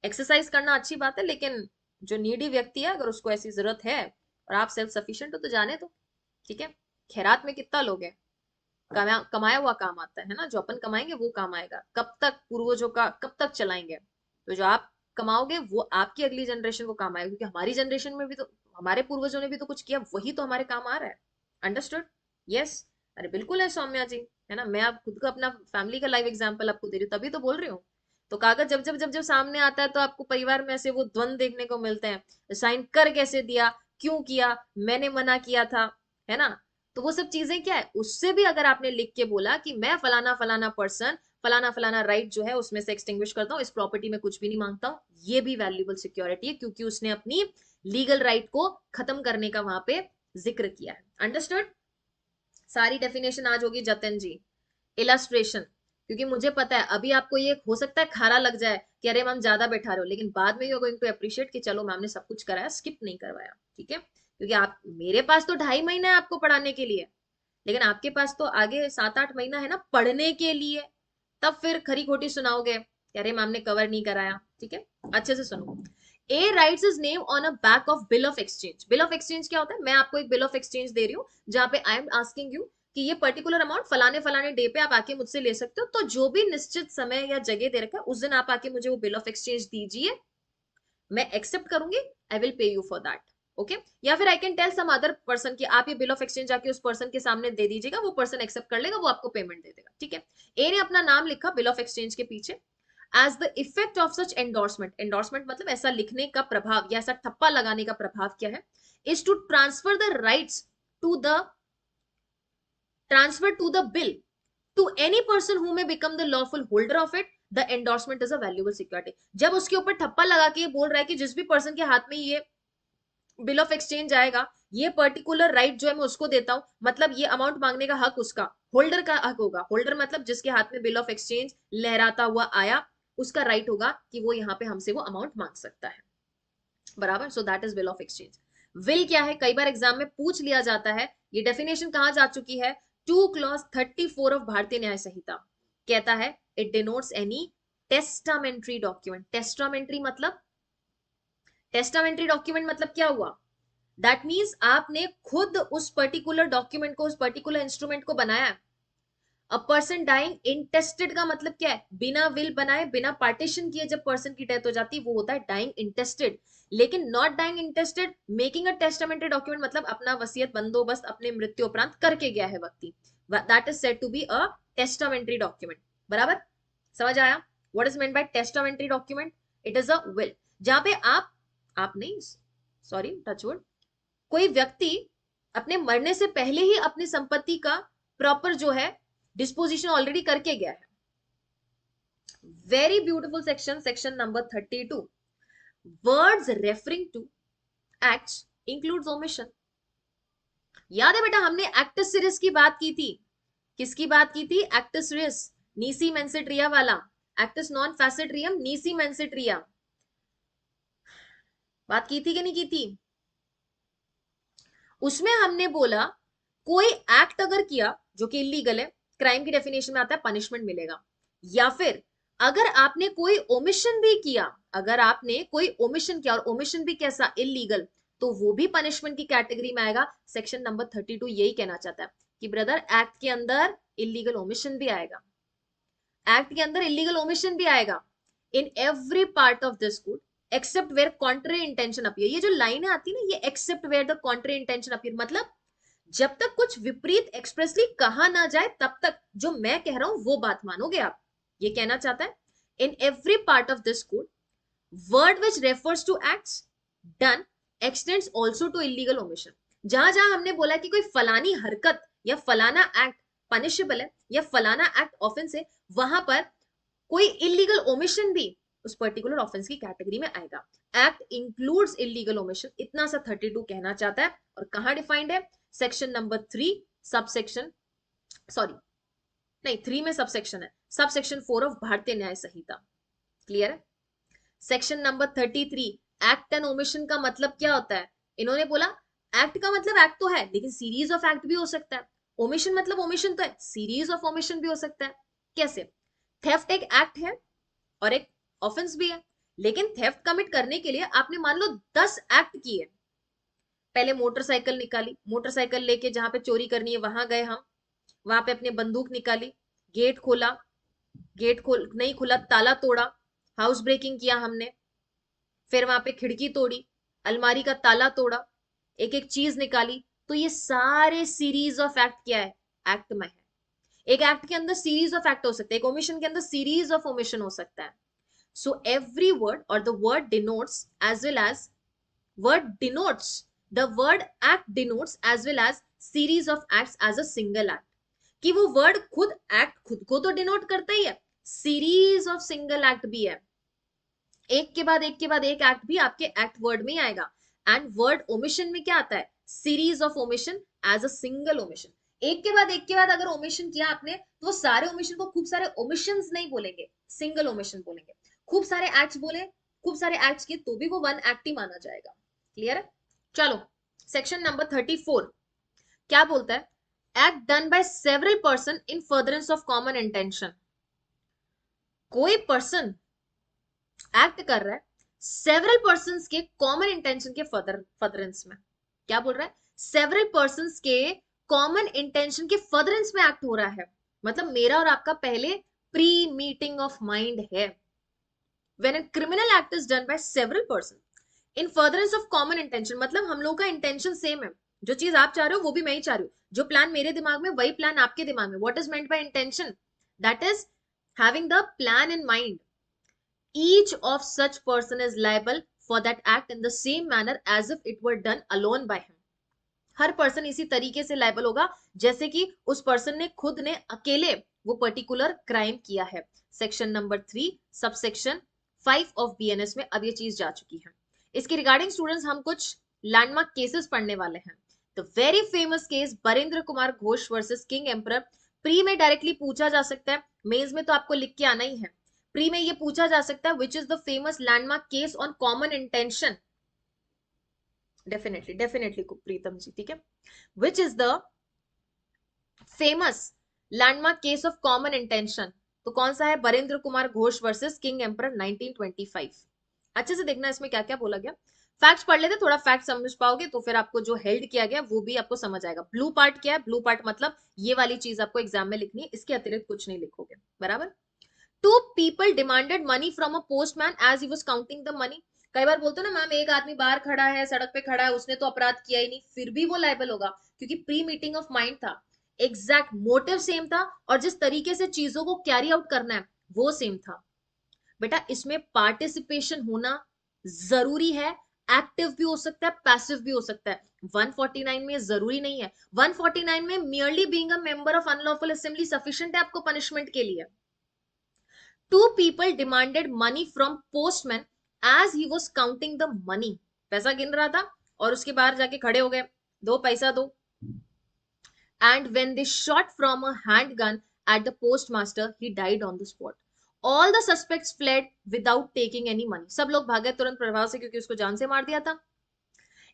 [SPEAKER 1] एक्सरसाइज करना अच्छी बात है, लेकिन जो नीडी व्यक्ति है अगर उसको ऐसी जरूरत है और आप सेल्फ सफिशिएंट हो तो जाने दो, ठीक है। खैरात में कितना लोग है, कमाया हुआ काम आता है ना, जो अपन कमाएंगे वो काम आएगा, कब तक पूर्वजों का कब तक चलाएंगे, तो जो आप कमाओगे वो आपकी अगली जनरेशन को काम आएगा, क्योंकि हमारी जनरेशन में भी तो हमारे पूर्वजों ने भी तो कुछ किया, वही तो हमारे काम आ रहा है। अंडरस्टूड? यस। अरे बिल्कुल है सौम्या जी, है ना। मैं आप खुद को अपना फैमिली का लाइव एग्जाम्पल आपको दे रही हूँ, तभी तो बोल रही हूँ। तो कागज जब जब जब जब सामने आता है तो आपको परिवार में ऐसे वो द्वंद देखने को मिलते हैं, साइन कर कैसे दिया, क्यों किया, मैंने मना किया था, है ना। तो वो सब चीजें क्या है, उससे भी अगर आपने लिख के बोला कि मैं फलाना फलाना पर्सन फलाना फलाना राइट जो है उसमें से एक्सटिंग्विश करता हूँ, इस प्रॉपर्टी में कुछ भी नहीं मांगता हूँ, ये भी वैल्यूएबल सिक्योरिटी है, क्योंकि उसने अपनी लीगल राइट को खत्म करने का वहां पे जिक्र किया है। अंडरस्टूड? सारी डेफिनेशन आज होगी जतन जी। इलस्ट्रेशन, क्योंकि मुझे पता है अभी आपको ये हो सकता है खारा लग जाए कि अरे मैम ज्यादा बैठा रहे हो, लेकिन बाद में you are going to appreciate कि चलो मैम ने सब कुछ कराया, स्किप नहीं करवाया, ठीक है। क्योंकि आप मेरे पास तो 2.5 महीना है आपको पढ़ाने के लिए, लेकिन आपके पास तो आगे 7-8 महीना है ना पढ़ने के लिए, तब फिर खरी खोटी सुनाओगे कि अरे मैम ने कवर नहीं कराया, ठीक है। अच्छे से सुनो। A writes is name on a back of bill of exchange. Bill of exchange क्या होता है, मैं आपको एक बिल ऑफ एक्सचेंज दे रही हूँ जहां पे आई एम आस्किंग यू कि ये पर्टिकुलर अमाउंट फलाने फलाने डे पे आप आके मुझसे ले सकते हो, तो जो भी निश्चित समय या जगह दे रखा है उस दिन आप आके मुझे वो बिल ऑफ एक्सचेंज दीजिए, मैं एक्सेप्ट करूंगी, I will pay you for that, okay. या फिर I can tell some other person कि आप ये बिल ऑफ एक्सचेंज आके उस पर्सन के सामने दे दीजिएगा, वो पर्सन एक्सेप्ट कर लेगा, वो आपको पेमेंट दे देगा, ठीक है। ए ने अपना नाम लिखा बिल ऑफ एक्सचेंज के पीछे। As the effect of such endorsement, endorsement मतलब ऐसा लिखने का प्रभाव या ऐसा ठप्पा लगाने का प्रभाव क्या है, is to transfer the rights to the transfer to the bill to any person who may become the lawful holder of it the endorsement is a valuable security. जब उसके ऊपर ठप्पा लगा के ये बोल रहा है कि जिस भी पर्सन के हाथ में ये बिल ऑफ एक्सचेंज आएगा, ये पर्टिकुलर राइट जो है मैं उसको देता हूं, मतलब ये अमाउंट मांगने का हक उसका होल्डर का हक होगा। होल्डर मतलब जिसके हाथ में बिल ऑफ एक्सचेंज लहराता हुआ आया, उसका राइट होगा कि वो यहाँ पे हमसे वो अमाउंट मांग सकता है, बराबर। So that is bill of exchange. Will क्या है, कई बार एग्जाम में पूछ लिया जाता है। ये डेफिनेशन कहां जा चुकी है, 2 क्लॉज 34 ऑफ भारतीय न्याय संहिता कहता है it denotes any testamentary document. Testamentary document मतलब क्या हुआ, दैट मीन्स आपने खुद उस पर्टिकुलर डॉक्यूमेंट को, उस पर्टिकुलर इंस्ट्रूमेंट को बनाया है। अ पर्सन डाइंग इंटेस्टेड का मतलब क्या है, बिना विल बनाए, बिना पार्टीशन किए जब पर्सन की डेथ हो जाती है वो होता है डाइंग इंटेस्टेड। लेकिन not dying intestate, making a testamentary document मतलब अपना वसीयत बंदोबस्त अपने मृत्यु उपरांत करके गया है व्यक्ति, that is said to be a testamentary document, बराबर। समझ आया what is meant by testamentary document, it is a will जहां पे आप नहीं, सॉरी टचवुड, कोई व्यक्ति अपने मरने से पहले ही अपनी संपत्ति का प्रॉपर जो है डिस्पोजिशन ऑलरेडी करके गया है। Very beautiful section, section number 32, words referring to acts includes omission. याद है बेटा हमने एक्टस सीरीज की बात की थी, किसकी बात की थी, एक्टस रिस नीसी मेंसिट्रिया वाला, एक्टस नॉन फैसिट्रियम नीसी मेंसिट्रिया, बात की थी कि नहीं की थी। उसमें हमने बोला कोई एक्ट अगर किया जो कि इलीगल है, क्राइम की डेफिनेशन में आता है पनिशमेंट मिलेगा, या फिर अगर आपने कोई ओमिशन भी किया, अगर आपने कोई ओमिशन किया और ओमिशन भी कैसा, इलीगल, तो वो भी पनिशमेंट की कैटेगरी में आएगा। सेक्शन नंबर 32 यही कहना चाहता है कि ब्रदर एक्ट के अंदर इलीगल ओमिशन भी आएगा, एक्ट के अंदर इलीगल ओमिशन भी आएगा in every part of this code except where contrary intention appear. ये जो लाइनें आती है ना, ये except where the contrary intention appear, मतलब जब तक कुछ विपरीत एक्सप्रेसली कहा ना जाए तब तक जो मैं कह रहा हूं वो बात मानोगे आप, ये कहना चाहता है। In every part of this code word which refers to acts done extends also to illegal omission. जहां जहां हमने बोला कि कोई फलानी हरकत या फलाना एक्ट पनिशेबल है या फलाना एक्ट ऑफेंस है, वहां पर कोई इलीगल ओमिशन भी उस पर्टिकुलर ऑफेंस की कैटेगरी में आएगा। एक्ट इंक्लूड्स इलीगल ओमिशन, इतना सा 32 कहना चाहता है। और कहां डिफाइंड है, सेक्शन नंबर 3 सबसेक्शन, सॉरी नहीं 3 में सबसेक्शन है, सबसेक्शन 4 ऑफ भारतीय न्याय संहिता। क्लियर है। Section number 33 act and omission का मतलब क्या होता है, इन्होंने बोला एक्ट का मतलब एक्ट तो है लेकिन सीरीज ऑफ एक्ट भी हो सकता है, ओमिशन मतलब ओमिशन तो है, सीरीज ऑफ ओमिशन भी हो सकता है। कैसे, थेफ्ट एक एक्ट है और एक ऑफेंस भी है, लेकिन थेफ्ट कमिट करने के लिए आपने मान लो 10 एक्ट किए। पहले मोटरसाइकिल निकाली, मोटरसाइकिल लेके जहां पे चोरी करनी है वहां गए हम, वहां पे अपने बंदूक निकाली, गेट खोला, गेट खोल नहीं खुला, ताला तोड़ा, हाउस ब्रेकिंग किया हमने, फिर वहां पे खिड़की तोड़ी, अलमारी का ताला तोड़ा, एक एक चीज निकाली, तो ये सारे सीरीज ऑफ एक्ट क्या है, एक्ट में है। एक एक्ट के अंदर सीरीज ऑफ एक्ट हो सकते हैं, एक ओमिशन के अंदर सीरीज ऑफ ओमिशन हो सकता है। So every word or the word denotes as well as word denotes, the word act denotes as well as series of acts as a single act। कि वो वर्ड खुद act खुद को तो denote करता ही है, सीरीज ऑफ सिंगल एक्ट भी है, एक के बाद एक के बाद एक एक्ट भी आपके एक्ट वर्ड में ही आएगा। एंड वर्ड ओमिशन में क्या आता है, series of omission as a single omission. एक के बाद एक के बाद अगर ओमिशन किया आपने तो वो सारे ओमिशन को खूब सारे ओमिशंस नहीं बोलेंगे, सिंगल ओमिशन बोलेंगे। खूब सारे एक्ट्स बोले, खूब सारे एक्ट्स किए तो भी वो वन एक्ट ही माना जाएगा। क्लियर है। चलो सेक्शन नंबर 34 क्या बोलता है, act done by several person in furtherance of common intention. कोई पर्सन एक्ट कर रहा है सेवरल पर्संस के कॉमन इंटेंशन के फर्दरेंस में। क्या बोल रहा है, सेवरल पर्संस के कॉमन इंटेंशन के फर्दरेंस में एक्ट हो रहा है, मतलब मेरा और आपका पहले प्री मीटिंग ऑफ माइंड है। When a criminal act is done by several persons in furtherance of common intention, मतलब हम लोग का इंटेंशन सेम है, जो चीज आप चाह रहे हो वो भी मैं ही चाह रही हूँ, जो प्लान मेरे दिमाग में वही प्लान आपके दिमाग में। What is meant by intention, that is having the plan in mind. Each of such person is liable for that act in the same manner as if it were done alone by him. हर person इसी तरीके से liable होगा जैसे कि उस person ने खुद ने अकेले वो पर्टिकुलर क्राइम किया है। Section number 3 subsection 5 of BNS में अब ये चीज जा चुकी है। इसके रिगार्डिंग स्टूडेंट्स हम कुछ लैंडमार्क केसेस पढ़ने वाले हैं। The very famous case Barendra Kumar Ghosh versus King emperor. Pre में डायरेक्टली पूछा जा सकता है, मेंस में तो आपको लिख के आना ही है। प्री में ये पूछा जा सकता है which is the famous landmark case on common intention. Definitely definitely Pritam ji, ठीक है। Which is the famous landmark case of common intention, तो कौन सा है? Barendra Kumar Ghosh versus King Emperor 1925। अच्छे से देखना इसमें क्या क्या बोला गया। फैक्ट्स पढ़ लेते, थोड़ा फैक्ट समझ पाओगे तो फिर आपको जो हेल्ड किया गया वो भी आपको समझ आएगा। ब्लू पार्ट क्या है? ब्लू पार्ट मतलब ये वाली चीज आपको एग्जाम में लिखनी है, इसके अतिरिक्त कुछ नहीं लिखोगे, बराबर। Two people demanded money from a postman as he was counting the money. कई बार बोलते हो ना मैम, एक आदमी बाहर खड़ा है, सड़क पे खड़ा है, उसने तो अपराध किया ही नहीं, फिर भी वो लायबल होगा, क्योंकि प्री मीटिंग ऑफ माइंड था, एग्जैक्ट मोटिव सेम था, और जिस तरीके से चीजों को कैरी आउट करना है वो सेम था। बेटा इसमें पार्टिसिपेशन होना जरूरी है, एक्टिव भी हो सकता है, पैसिव भी हो सकता है। 149 में जरूरी नहीं है। 149 में merely being a member of unlawful assembly sufficient है आपको पनिशमेंट के लिए। Two people demanded money from postman as he was counting the money. पैसा गिन रहा था और उसके बाहर जाके खड़े हो गए, दो पैसा दो। And when they shot from a hand gun at the postmaster he died on the spot. All the suspects fled without taking any money. सब लोग भागे तुरंत प्रभाव से, क्योंकि उसको जान से मार दिया था।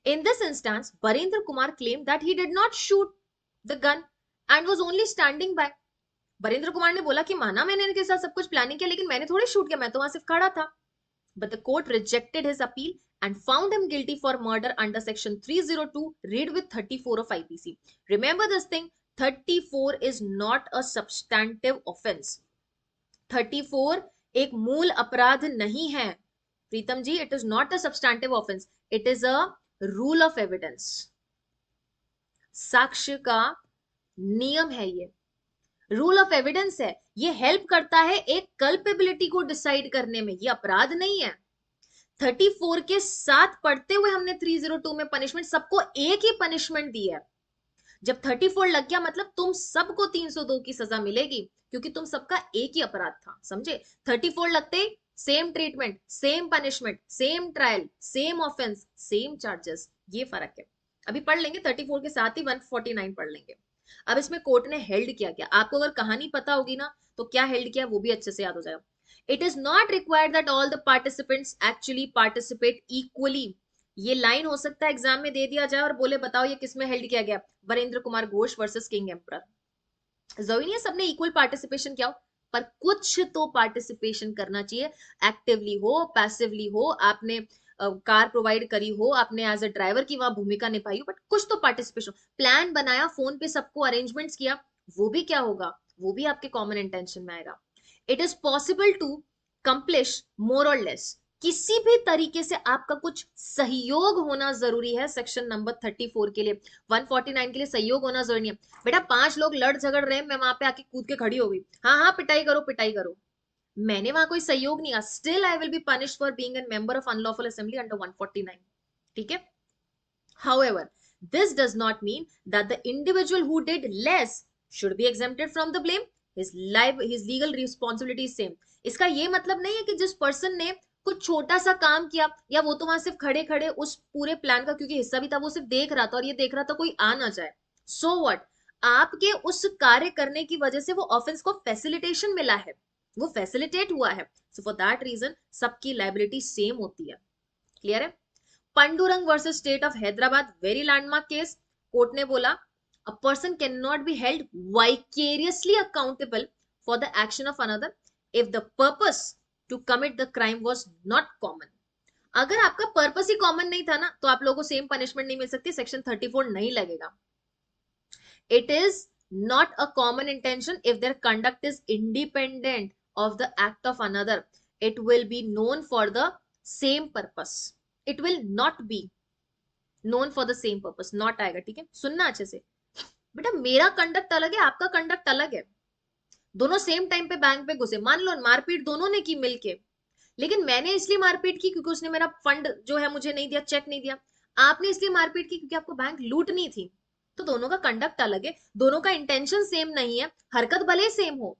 [SPEAKER 1] In this instance, Barendra Kumar claimed that he did not shoot the gun and was only standing by. Barendra Kumar ने बोला कि माना मैंने इनके साथ सब कुछ प्लानिंग किया, लेकिन मैंने थोड़ी शूट किया, मैं तो वहां सिर्फ खड़ा था। But the court rejected his appeal and found him guilty for murder under section 302 read with 34 of IPC. Remember this thing, 34 is not a substantive offense. 34 एक मूल अपराध नहीं है प्रीतम जी, it is not a substantive offense, it is a rule of evidence, साक्ष्य का नियम है, ये रूल ऑफ एविडेंस है। ये हेल्प करता है एक कल्पेबिलिटी को डिसाइड करने में, ये अपराध नहीं है। 34 के साथ पढ़ते हुए हमने 302 में पनिशमेंट, सबको एक ही पनिशमेंट दी है। जब 34 लग गया मतलब तुम सबको 302 की सजा मिलेगी, क्योंकि तुम सबका एक ही अपराध था, समझे। 34 लगते same treatment, same punishment, same trial, same offence, same charges, ये फर्क है। अभी पढ़ लेंगे 34 के साथ ही 149 पढ़ लेंगे। अब इसमें कोर्ट ने हेल्ड किया क्या, आपको अगर कहानी पता होगी ना तो क्या हेल्ड किया वो भी अच्छे से याद हो जाएगा। It is not required that all the participants actually participate equally. ये लाइन हो सकता है एग्जाम में दे दिया जाए और बोले बताओ ये किसमें हेल्ड किया गया, Barendra Kumar Ghosh versus King emperor. जरूरी नहीं है सबने इक्वल पार्टिसिपेशन किया हो, पर कुछ तो पार्टिसिपेशन करना चाहिए, एक्टिवली हो, पैसिवली हो, आपने कार प्रोवाइड करी हो, आपने एज अ ड्राइवर की वहां भूमिका निभाई हो, बट कुछ तो पार्टिसिपेशन। प्लान बनाया, फोन पे सबको अरेंजमेंट्स किया, वो भी क्या होगा, वो भी आपके कॉमन इंटेंशन में आएगा। इट इज पॉसिबल टू कंप्लिश मोर और लेस, किसी भी तरीके से आपका कुछ सहयोग होना जरूरी है। सेक्शन नंबर 34 के लिए, 149 के लिए सहयोग होना जरूरी है। बेटा 5 लोग लड़ झगड़ रहे हैं, मैं वहां पे आके कूद के खड़ी हो गई, हाँ हाँ पिटाई करो पिटाई करो, मैंने वहां कोई सहयोग नहीं किया, still I will be punished for being an member of unlawful assembly under 149, ठीक है। However, this does not mean that the individual who did less should be exempted from the blame. His legal responsibility is same. इसका ये मतलब नहीं है कि जिस person ने कुछ छोटा सा काम किया, या वो तो वहां सिर्फ खड़े खड़े उस पूरे प्लान का क्योंकि हिस्सा भी था, वो सिर्फ देख रहा था और ये देख रहा था कोई आ ना जाए, सो व्हाट, आपके उस कार्य करने की वजह से वो ऑफेंस को फैसिलिटेशन मिला है, वो फैसिलिटेट हुआ है, सो फॉर दैट रीजन सबकी लाइबिलिटी सेम होती है। क्लियर है। Pandurang versus State of Hyderabad, very landmark case. Court ने बोला a person can not be held vicariously accountable for the action of another if the purpose to commit the crime was not common. अगर आपका purpose ही common नहीं था ना तो आप लोगों को सेम पनिशमेंट नहीं मिल सकती, सेक्शन 34 नहीं लगेगा। It is not a common intention if there conduct is independent of the act of another, it will be known for the same purpose, it will not be known for the same purpose, not आएगा, ठीक है। सुनना अच्छे से बेटा, मेरा conduct अलग है, आपका कंडक्ट अलग है, दोनों सेम टाइम पे बैंक पे घुसे, मान लो मारपीट दोनों ने की मिलके, लेकिन मैंने इसलिए मारपीट की क्योंकि उसने मेरा फंड जो है मुझे नहीं दिया, चेक नहीं दिया। आपने इसलिए मारपीट की क्योंकि आपको बैंक लूटनी थी। तो दोनों का कंडक्ट अलग है, दोनों का इंटेंशन सेम नहीं है, हरकत भले सेम हो,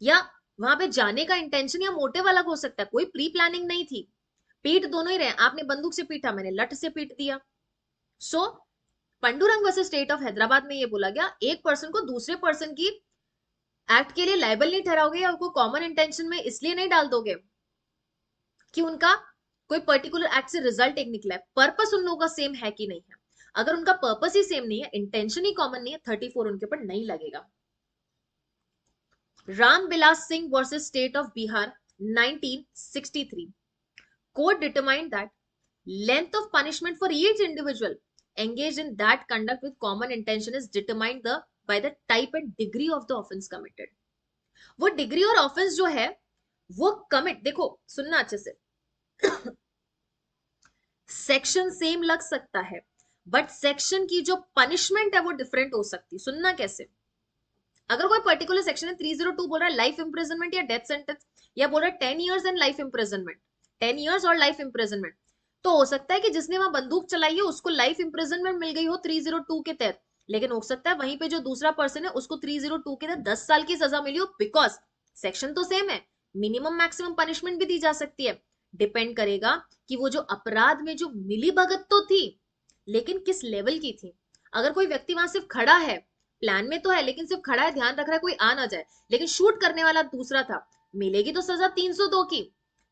[SPEAKER 1] या वहां पे जाने का इंटेंशन या मोटिव अलग हो सकता है, कोई प्री प्लानिंग नहीं थी, पीट दोनों ही रहे, आपने बंदूक से पीटा, मैंने लठ से पीट दिया। सो Pandurang versus State of Hyderabad में ये बोला गया, एक पर्सन को दूसरे पर्सन की एक्ट के लिए लायबल नहीं ठहराओगे या उनको कॉमन इंटेंशन में इसलिए नहीं डाल दोगे कि उनका कोई पर्टिकुलर एक्ट से रिजल्ट एक निकला है, पर्पस उन लोगों का सेम है कि नहीं है। अगर उनका पर्पस ही सेम नहीं है, इंटेंशन ही कॉमन नहीं है, 34 उनके ऊपर नहीं लगेगा। Ram Bilas Singh versus State of Bihar 1963, court determined that length of punishment for each individual engaged in that conduct with common intention is determined by the type and degree of the offense committed। वो degree और offence जो है वो commit, देखो सुनना अच्छे से, section same लग सकता है बट सेक्शन की जो पनिशमेंट है वो डिफरेंट हो सकती है। सुनना कैसे, अगर कोई पर्टिकुलर सेक्शन है 302 बोल रहा है लाइफ इंप्रिजनमेंट या डेथ सेंटेंस, या बोल रहा है 10 years and life imprisonment, 10 years और लाइफ इंप्रिजनमेंट, तो हो सकता है कि जिसने वहां बंदूक चलाई है उसको लाइफ इंप्रिजनमेंट मिल गई हो 302 के तहत, लेकिन हो सकता है वहीं पे जो दूसरा पर्सन है उसको 302 के तहत 10 साल की सजा मिली हो, बिकॉज सेक्शन तो सेम है, मिनिमम मैक्सिमम पनिशमेंट भी दी जा सकती है। डिपेंड करेगा कि वो जो अपराध में जो मिली भगत तो थी लेकिन किस लेवल की थी। अगर कोई व्यक्ति वहां सिर्फ खड़ा है, प्लान में तो है लेकिन सिर्फ खड़ा है, ध्यान रख रहा है कोई आ ना जाए, लेकिन शूट करने वाला दूसरा था, मिलेगी तो सजा 302 की,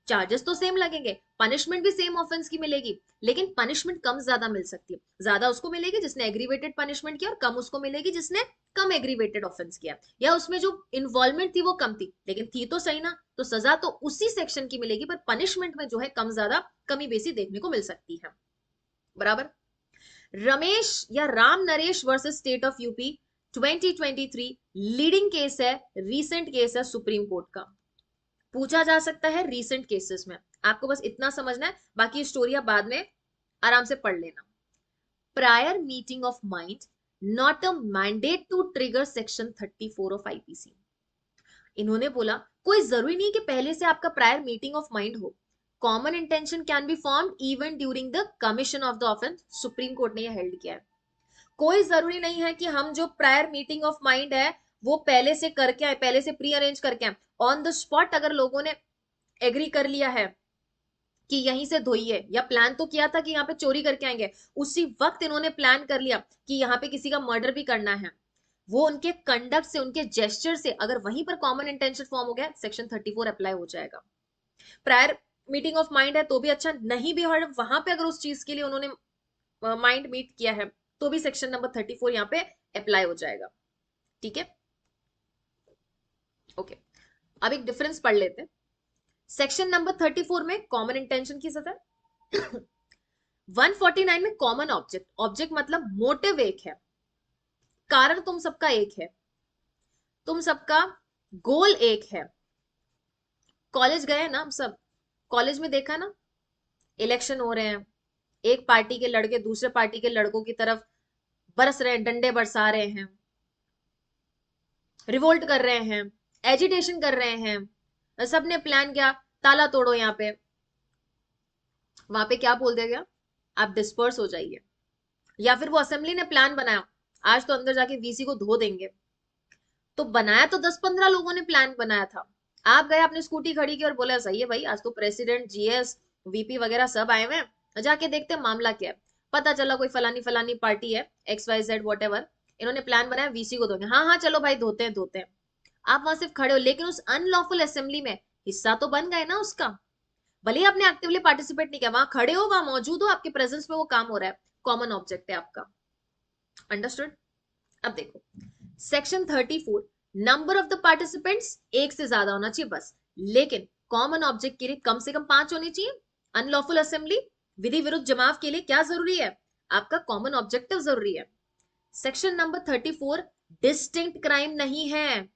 [SPEAKER 1] चार्जेस तो सेम लगेंगे, पनिशमेंट भी सेम ऑफेंस की मिलेगी, लेकिन पनिशमेंट कम ज्यादा मिल सकती है। ज्यादा उसको मिलेगी जिसने एग्रीवेटेड पनिशमेंट किया और कम उसको मिलेगी जिसने कम एग्रीवेटेड ऑफेंस किया, या उसमें जो इन्वॉल्वमेंट थी वो कम थी लेकिन थी तो सही ना, तो सजा तो उसी सेक्शन की मिलेगी पर पनिशमेंट में जो है कम ज्यादा कमी बेसी देखने को मिल सकती है। बराबर। रमेश या Ram Naresh versus State of UP 2023 leading case है, रीसेंट केस है सुप्रीम कोर्ट का, पूछा जा सकता है रीसेंट केसेस में, आपको बस इतना समझना है, बाकी स्टोरी आप बाद में आराम से पढ़ लेना। Prior meeting of mind not a mandate to trigger section 34 of IPC. इन्होंने बोला कोई जरूरी नहीं कि पहले से आपका प्रायर मीटिंग ऑफ माइंड हो, common intention can be formed even during the commission of the offence, supreme court ने यह हेल्ड किया है। कोई जरूरी नहीं है कि हम जो प्रायर मीटिंग ऑफ माइंड है वो पहले से करके आए, पहले से प्री अरेंज करके आए, ऑन द स्पॉट अगर लोगों ने एग्री कर लिया है कि यहीं से धोइए, या प्लान तो किया था कि यहाँ पे चोरी करके आएंगे, उसी वक्त इन्होंने प्लान कर लिया कि यहाँ पे किसी का मर्डर भी करना है, वो उनके कंडक्ट से, उनके जेस्चर से अगर वहीं पर कॉमन इंटेंशन फॉर्म हो गया, सेक्शन 34 अप्लाई हो जाएगा। प्रायर मीटिंग ऑफ माइंड है तो भी अच्छा, नहीं भी और वहां पे अगर उस चीज के लिए उन्होंने माइंड मीट किया है तो भी सेक्शन नंबर 34 यहाँ पे अप्लाई हो जाएगा। ठीक है, ओके। अब एक डिफरेंस पढ़ लेते हैं। सेक्शन नंबर 34 में कॉमन इंटेंशन की सजा 149 में कॉमन ऑब्जेक्ट, ऑब्जेक्ट मतलब मोटिव एक है, कारण तुम सबका एक है, तुम सबका गोल एक है। कॉलेज गए ना हम सब, कॉलेज में देखा ना इलेक्शन हो रहे हैं, एक पार्टी के लड़के दूसरे पार्टी के लड़कों की तरफ बरस रहे हैं, डंडे बरसा रहे हैं, रिवोल्ट कर रहे हैं, एजिटेशन कर रहे हैं, सबने प्लान किया ताला तोड़ो यहाँ पे, वहां पे क्या बोल दिया गया, आप डिस्पर्स हो जाइए। या फिर वो असेंबली ने प्लान बनाया आज तो अंदर जाके वीसी को धो देंगे, तो बनाया तो 10-15 लोगों ने प्लान बनाया था, आप गए अपनी स्कूटी खड़ी की और बोला सही है भाई आज तो प्रेसिडेंट जीएस वीपी वगैरह सब आए हुए हैं, जाके देखते हैं मामला क्या है। पता चला कोई फलानी फलानी पार्टी है XYZ वॉटेवर, इन्होंने प्लान बनाया वीसी को धोंगे, हाँ हाँ चलो भाई धोते हैं धोते हैं, आप वहां सिर्फ खड़े हो, लेकिन उस अनलॉफुल असेंबली में हिस्सा तो बन गए ना उसका, भले ही आपने एक्टिवली पार्टिसिपेट नहीं किया, वहां खड़े हो, वहां मौजूद हो, आपके प्रेजेंस में वो काम हो रहा है, कॉमन ऑब्जेक्ट है आपका। अंडरस्टूड। अब देखो section 34 number of the participants एक से ज्यादा होना चाहिए बस, लेकिन कॉमन ऑब्जेक्ट के लिए कम से कम 5 होने चाहिए। अनलॉफुल असेंबली विधि विरुद्ध जमाव के लिए क्या जरूरी है, आपका कॉमन ऑब्जेक्टिव जरूरी है। सेक्शन नंबर 34 डिस्टिंक्ट क्राइम नहीं है,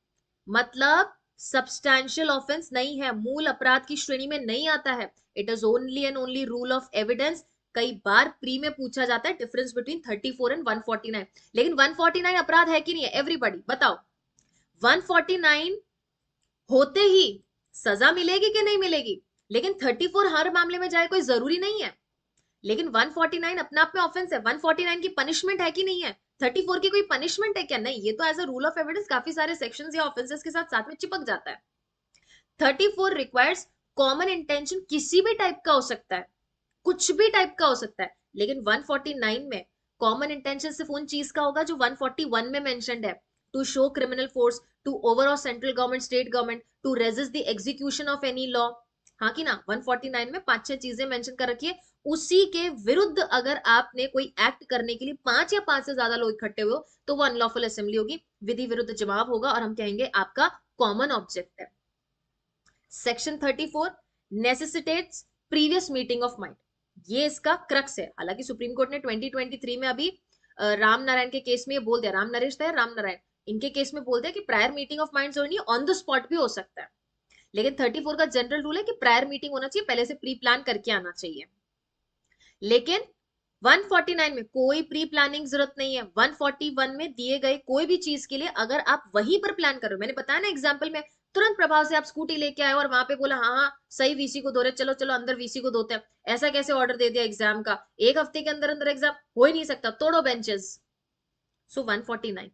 [SPEAKER 1] मतलब सब्सटैंशियल ऑफेंस नहीं है, मूल अपराध की श्रेणी में नहीं आता है। It is only and only rule of evidence. कई बार प्री में पूछा जाता है डिफरेंस बिटवीन 34 एंड 149, लेकिन 149 अपराध है कि नहीं है, एवरीबॉडी बताओ। 149 होते ही सजा मिलेगी कि नहीं मिलेगी, लेकिन 34 हर मामले में जाए कोई जरूरी नहीं है, लेकिन 149 अपने आप में ऑफेंस है, 149 की पनिशमेंट है कि नहीं है, 34 की कोई पनिशमेंट है क्या? नहीं, ये तो as a rule of evidence काफी सारे सेक्शंस या ऑफेंसेस के साथ साथ में चिपक जाता है। 34 रिक्वायर्स कॉमन इंटेंशन, किसी भी टाइप का हो सकता है, कुछ भी टाइप का हो सकता है, लेकिन 149 में कॉमन इंटेंशन सिर्फ उन चीज का होगा जो 141 में मेंशन्ड है, to show criminal force to overall central government, state government, to resist the execution of any law. हाँ कि ना? 149 में 5-6 चीजें मेंशन कर रखी है, उसी के विरुद्ध अगर आपने कोई एक्ट करने के लिए 5 या 5 से ज्यादा लोग इकट्ठे हुए हो तो वो अनलॉफुल असेंबली होगी, विधि विरुद्ध जवाब होगा और हम कहेंगे आपका कॉमन ऑब्जेक्ट है। Section 34 necessitates previous meeting of mind, ये इसका क्रक्स है। हालांकि सुप्रीम कोर्ट ने 2023 में अभी राम नारायण के केस में ये बोल दिया, राम नरेश था, राम नारायण, इनके केस में बोल दिया कि प्रायर मीटिंग ऑफ माइंड्स होनी, ऑन द स्पॉट भी हो सकता है, लेकिन 34 का जनरल रूल है कि प्रायर मीटिंग होना चाहिए, पहले से प्री प्लान करके आना चाहिए। लेकिन 149 में कोई प्री प्लानिंग जरूरत नहीं है। 141 में दिए गए कोई भी चीज के लिए अगर आप वहीं पर प्लान कर रहे हो, मैंने बताया ना एग्जाम्पल में, तुरंत प्रभाव से आप स्कूटी लेके आए और वहां पे बोला हाँ हाँ सही वीसी को धो रहे, चलो चलो अंदर वीसी को धोते हैं, ऐसा कैसे ऑर्डर दे दिया एग्जाम का? एक हफ्ते के अंदर अंदर एग्जाम हो ही नहीं सकता, तोड़ो बेंचेस। सो 149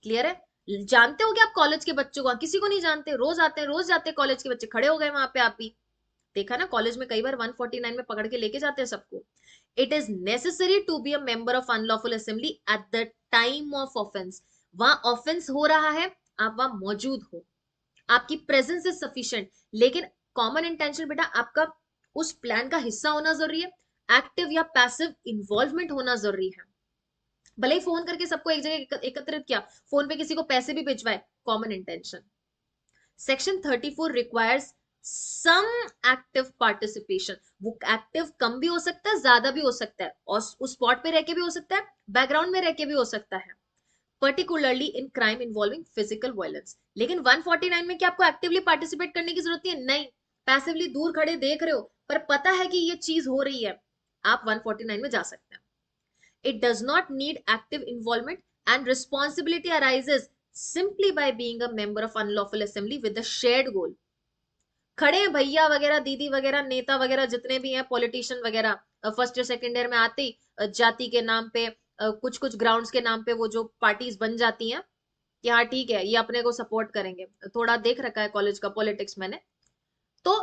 [SPEAKER 1] क्लियर है? जानते हो क्या आप कॉलेज के बच्चों को? किसी को नहीं जानते, रोज जाते हैं कॉलेज के बच्चे, खड़े हो गए वहां पे आप भी, देखा ना कॉलेज में कई बार 149 में पकड़ के लेके जाते हैं सबको। It is necessary to be a member of unlawful assembly at the time of offence, वहां ऑफेंस हो रहा है, आप वहां मौजूद हो, आपकी प्रेजेंस इज सफिशिएंट। लेकिन कॉमन इंटेंशन बेटा आपका उस प्लान का हिस्सा होना जरूरी है, एक्टिव या पैसिव इन्वॉल्वमेंट होना जरूरी है। भले ही फोन करके सबको एक जगह एकत्रित किया, फोन पे किसी को पैसे भी भिजवाए, कॉमन इंटेंशन। सेक्शन 34 रिक्वायर्स सम एक्टिव पार्टिसिपेशन, वो एक्टिव कम भी हो सकता है, ज्यादा भी हो सकता है, और उस स्पॉट पे रह के भी हो सकता है, बैकग्राउंड में रह के भी हो सकता है, particularly in crime involving physical violence. लेकिन 149 में क्या आपको एक्टिवली पार्टिसिपेट करने की जरूरत है? नहीं, पैसिवली दूर खड़े देख रहे हो पर पता है कि ये चीज हो रही है, आप 149 में जा सकते हैं। It does not need active involvement and responsibility arises simply by being a member of unlawful assembly with a shared goal. खड़े हैं भैया वगैरह, दीदी वगैरह, नेता वगैरह जितने भी हैं, पॉलिटिशियन वगैरह, फर्स्ट ईयर सेकेंड ईयर में आते ही जाति के नाम पे, कुछ कुछ ग्राउंड्स के नाम पे वो जो पार्टीज बन जाती हैं कि हाँ ठीक है ये अपने को सपोर्ट करेंगे, थोड़ा देख रखा है कॉलेज का पॉलिटिक्स मैंने। तो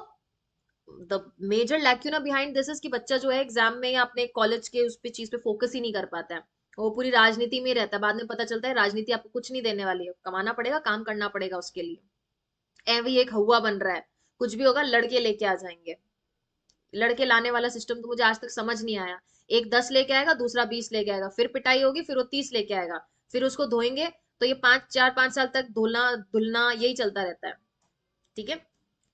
[SPEAKER 1] the major lacuna behind this is कि बच्चा जो है एग्जाम में या अपने कॉलेज के उस पे चीज पे फोकस ही नहीं कर पाता है, वो पूरी राजनीति में रहता है, बाद में पता चलता है राजनीति आपको कुछ नहीं देने वाली है, कमाना पड़ेगा, काम करना पड़ेगा उसके लिए। एवं एक हवा बन रहा है, कुछ भी होगा लड़के लेके आ जाएंगे, लड़के लाने वाला सिस्टम तो मुझे आज तक समझ नहीं आया। एक 10 लेके आएगा, दूसरा 20 लेके आएगा, फिर पिटाई होगी, फिर वो 30 लेके आएगा, फिर उसको धोएंगे, तो ये 5 4 5 साल तक धुलना धुलना यही चलता रहता है। ठीक है?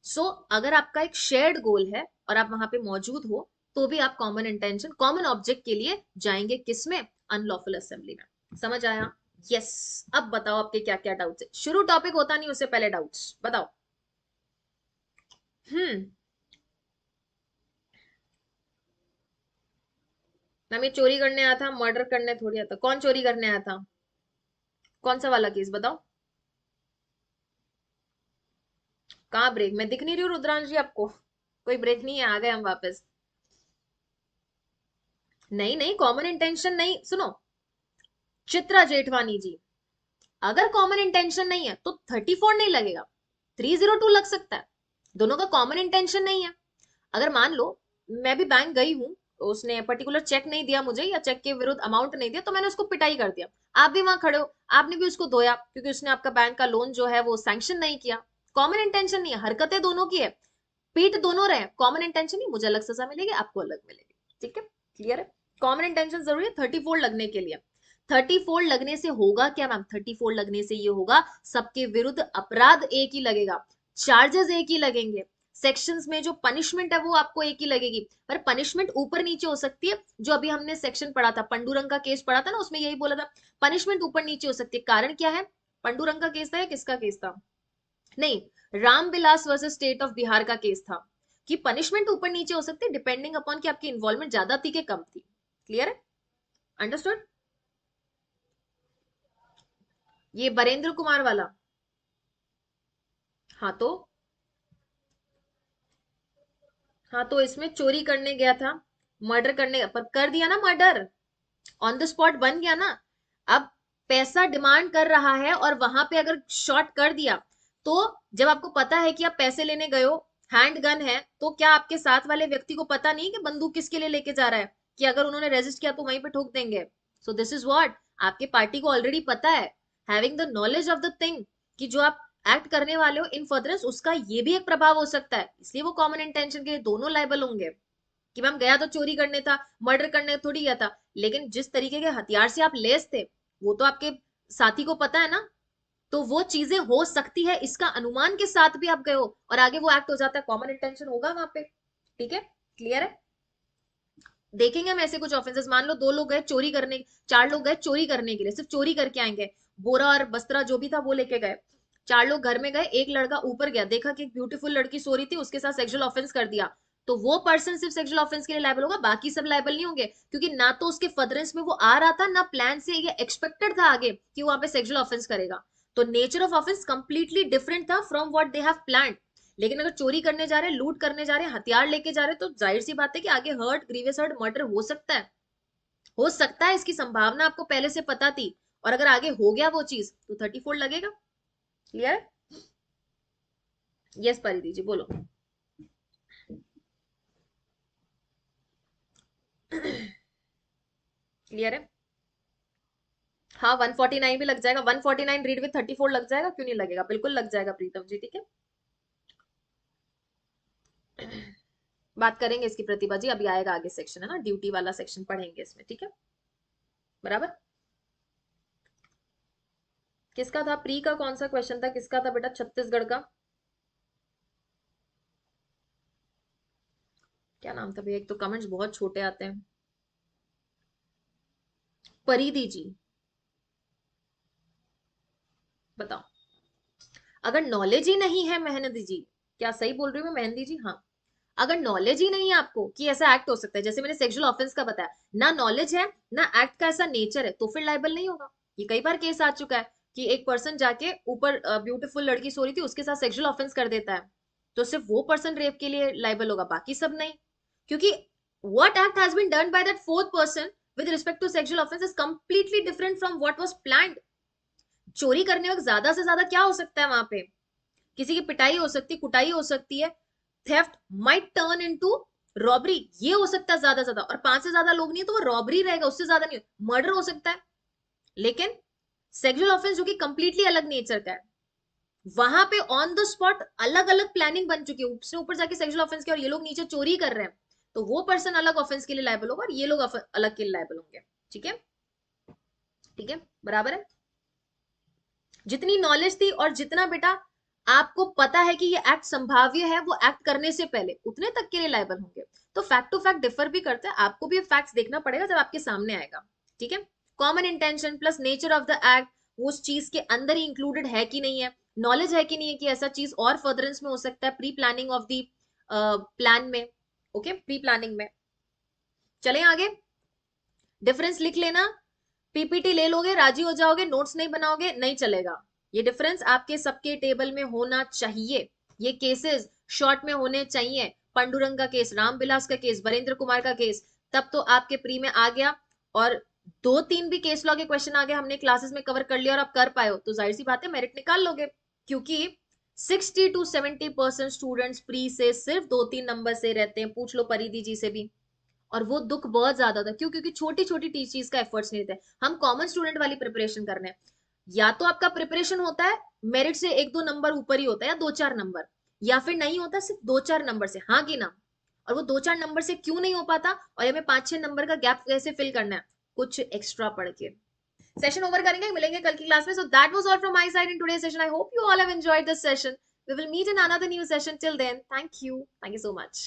[SPEAKER 1] सो अगर आपका एक शेयर्ड गोल है और आप वहां पे मौजूद हो तो भी आप कॉमन इंटेंशन, कॉमन ऑब्जेक्ट के लिए जाएंगे, किसमें? अनलॉफुल असेंबली में। समझ आया? यस। अब बताओ आपके क्या क्या डाउट्स है, शुरू टॉपिक होता नहीं उससे पहले डाउट्स बताओ। हम्म। मैम ये चोरी करने आया था, मर्डर करने थोड़ी आता, कौन चोरी करने आया था? कौन सा वाला केस बताओ? कहाँ ब्रेक? मैं दिख नहीं रही हूँ रुद्रांश जी आपको? कोई ब्रेक नहीं है, आ गए हम वापस। नहीं नहीं, कॉमन इंटेंशन नहीं, सुनो चित्रा जेठवानी जी, अगर कॉमन इंटेंशन नहीं है तो 34 नहीं लगेगा, 302 लग सकता है, दोनों का कॉमन इंटेंशन नहीं है। अगर मान लो मैं भी बैंक गई हूँ, उसने पर्टिकुलर चेक नहीं दिया मुझे या चेक के विरुद्ध अमाउंट नहीं दिया, तो मैंने उसको पिटाई कर दिया, आप भी वहां खड़े हो, आपने भी उसको धोया क्योंकि उसने आपका बैंक का लोन जो है वो सैंक्शन नहीं किया, कॉमन इंटेंशन नहीं है, हरकतें दोनों की है, पीट दोनों रहे, कॉमन इंटेंशन नहीं, मुझे अलग सजा मिलेगी, आपको अलग मिलेगी। ठीक है? क्लियर है? कॉमन इंटेंशन जरूरी है 34 लगने के लिए। 34 लगने से होगा क्या मैम? 34 लगने से ये होगा सबके विरुद्ध अपराध एक ही लगेगा, चार्जेस एक ही लगेंगे, सेक्शंस में जो पनिशमेंट है वो आपको एक ही लगेगी, पर पनिशमेंट ऊपर नीचे हो सकती है। जो अभी हमने सेक्शन पढ़ा था, पंडुरंग का केस पढ़ा था ना, उसमें यही बोला था पनिशमेंट ऊपर नीचे हो सकती है। कारण क्या है? पंडुरंग का केस था या किसका केस था? नहीं, Ramvilas versus State of Bihar का केस था कि पनिशमेंट ऊपर नीचे हो सकती है डिपेंडिंग अपॉन कि आपकी इन्वॉल्वमेंट ज्यादा थी कि कम थी। क्लियर है? अंडरस्टूड? ये बरेंद्र कुमार वाला। हाँ तो, हाँ तो इसमें चोरी करने गया था, मर्डर करने पर कर दिया ना मर्डर, ऑन द स्पॉट बन गया ना। अब पैसा डिमांड कर रहा है और वहां पे अगर शॉट कर दिया, तो जब आपको पता है कि आप पैसे लेने गए हो, हैंड गन है, तो क्या आपके साथ वाले व्यक्ति को पता नहीं कि बंदूक किसके लिए लेके जा रहा है, कि अगर उन्होंने रेजिस्ट किया तो वहीं पे ठोक देंगे? सो दिस इज व्हाट, आपके पार्टी को ऑलरेडी पता है, having the knowledge of the thing, कि जो आप एक्ट करने वाले हो इन फर्दरेंस, उसका ये भी एक प्रभाव हो सकता है, इसलिए वो कॉमन इंटेंशन के दोनों लायबल होंगे। कि मैम गया तो चोरी करने था, मर्डर करने थोड़ी गया था, लेकिन जिस तरीके के हथियार से आप लेस थे वो तो आपके साथी को पता है ना, तो वो चीजें हो सकती है इसका अनुमान के साथ भी आप गए हो और आगे वो एक्ट हो जाता है, कॉमन इंटेंशन होगा वहां पे। ठीक है, क्लियर है? देखेंगे हम ऐसे कुछ ऑफेंसेस, मान लो दो लोग गए चोरी करने, चार लोग गए चोरी करने के लिए, सिर्फ चोरी करके आएंगे, बोरा और बस्तरा जो भी था वो लेके गए, चार लोग घर में गए, एक लड़का ऊपर गया, देखा कि एक ब्यूटीफुल लड़की सो रही थी, उसके साथ सेक्सुअल ऑफेंस कर दिया, तो वो पर्सन सिर्फ सेक्सुअल ऑफेंस के लिए लायबल होगा, बाकी सब लायबल नहीं होंगे, क्योंकि ना तो उसके फर्दरेंस में वो आ रहा था, ना प्लान से ये एक्सपेक्टेड था आगे कि वो वहां पे सेक्सुअल ऑफेंस करेगा। तो nature of offence completely different था from what they have planned. लेकिन अगर चोरी करने जा रहे हैं, लूट करने जा रहे हैं, हथियार लेके जा रहे हैं, तो जाहिर सी बात है कि आगे हर्ट, ग्रीवियस हर्ट, मर्डर हो सकता है, हो सकता है, इसकी संभावना आपको पहले से पता थी, और अगर आगे हो गया वो चीज तो 34 लगेगा। क्लियर? यस परिधि जी बोलो। क्लियर है? हाँ 149 भी लग जाएगा, 149 रीड विथ 34 लग जाएगा, क्यों नहीं लगेगा, बिल्कुल लग जाएगा प्रीतम जी। ठीक है, बात करेंगे इसकी प्रतिभा जी, अभी आएगा आगे सेक्शन है ना, ड्यूटी वाला सेक्शन पढ़ेंगे इसमें। ठीक है, बराबर। किसका था प्री का, कौन सा क्वेश्चन था, किसका था बेटा, छत्तीसगढ़ का क्या नाम था भैया, एक तो कमेंट्स बहुत छोटे आते हैं। परिधि जी बताओ। अगर नॉलेज ही नहीं है मेहनती जी, क्या सही बोल रही हूँ मैं मेहंदी जी? हाँ, अगर नॉलेज ही नहीं है आपको कि ऐसा एक्ट हो सकता है, जैसे मैंने सेक्सुअल ऑफेंस का बताया, ना नॉलेज है ना एक्ट का ऐसा नेचर है, तो फिर लाइबल नहीं होगा। ये कई बार केस आ चुका है कि एक पर्सन जाके ऊपर ब्यूटीफुल लड़की सो रही थी, उसके साथ सेक्सुअल ऑफेंस कर देता है, तो सिर्फ वो पर्सन रेप के लिए लाइबल होगा, बाकी सब नहीं, क्योंकि what act has been done by that fourth person with respect to sexual offense is completely different from what was planned। चोरी करने वक्त ज्यादा से ज्यादा क्या हो सकता है वहां पे, किसी की पिटाई हो सकती है, कुटाई हो सकती है, theft might turn into robbery, ये हो सकता है ज्यादा ज्यादा, और पांच से ज्यादा लोग नहीं है तो वो रॉबरी रहेगा, उससे ज्यादा नहीं, मर्डर हो सकता है। लेकिन सेक्सुअल ऑफेंस जो कि कंप्लीटली अलग नेचर का है, वहां पे ऑन द स्पॉट अलग अलग प्लानिंग बन चुकी है, उसने ऊपर जाके सेक्सुअल ऑफेंस किया और ये लोग नीचे चोरी कर रहे हैं, तो वो पर्सन अलग ऑफेंस के लिए लायबल होगा और ये लोग अलग के लिए लायबल होंगे। ठीक है, ठीक है, बराबर है। जितनी नॉलेज थी और जितना बेटा आपको पता है कि ये एक्ट संभाव्य है, वो एक्ट करने से पहले उतने तक के लिए लायबल होंगे। तो फैक्ट टू फैक्ट डिफर भी करते हैं, आपको भी फैक्ट्स देखना पड़ेगा जब आपके सामने आएगा। ठीक है, common intention plus nature of the act, वो उस चीज के अंदर ही इंक्लूडेड है कि नहीं है, नॉलेज है कि नहीं है कि ऐसा चीज और फर्दरेंस में हो सकता है, pre planning of the plan में। ओके, प्री प्लानिंग में। चले आगे, डिफरेंस लिख लेना, पीपीटी ले लोगे राजी हो जाओगे, नोट्स नहीं बनाओगे नहीं चलेगा। ये डिफरेंस आपके सबके टेबल में होना चाहिए, ये केसेस शॉर्ट में होने चाहिए, पंडुरंग का केस, रामविलास का केस, वरेंद्र कुमार का केस, तब तो आपके प्री में आ गया, और दो तीन भी केस लॉ के क्वेश्चन आ गए, हमने क्लासेस में कवर कर लिया और आप कर पाए हो, तो जाहिर सी बात है मेरिट निकाल लोगे, क्योंकि 60 to 70% स्टूडेंट्स प्री से सिर्फ दो तीन नंबर से रहते हैं, पूछ लो परिधि जी से भी। और वो दुख बहुत ज्यादा था, क्यों? क्योंकि छोटी छोटी चीज का एफर्ट्स नहीं देते, हम कॉमन स्टूडेंट वाली प्रिपरेशन कर रहे हैं, या तो आपका प्रिपरेशन होता है मेरिट से एक दो नंबर ऊपर ही होता है, या दो चार नंबर, या फिर नहीं होता सिर्फ दो चार नंबर से, हाँ कि ना? और वो दो चार नंबर से क्यों नहीं हो पाता, और हमें पांच छह नंबर का गैप कैसे फिल करना है, कुछ एक्स्ट्रा पढ़ के। सेशन ओवर करेंगे, मिलेंगे कल की क्लास में। So that was all from my side in today session, I hope you all have enjoyed this session, we will meet in another new session, till then thank you so much.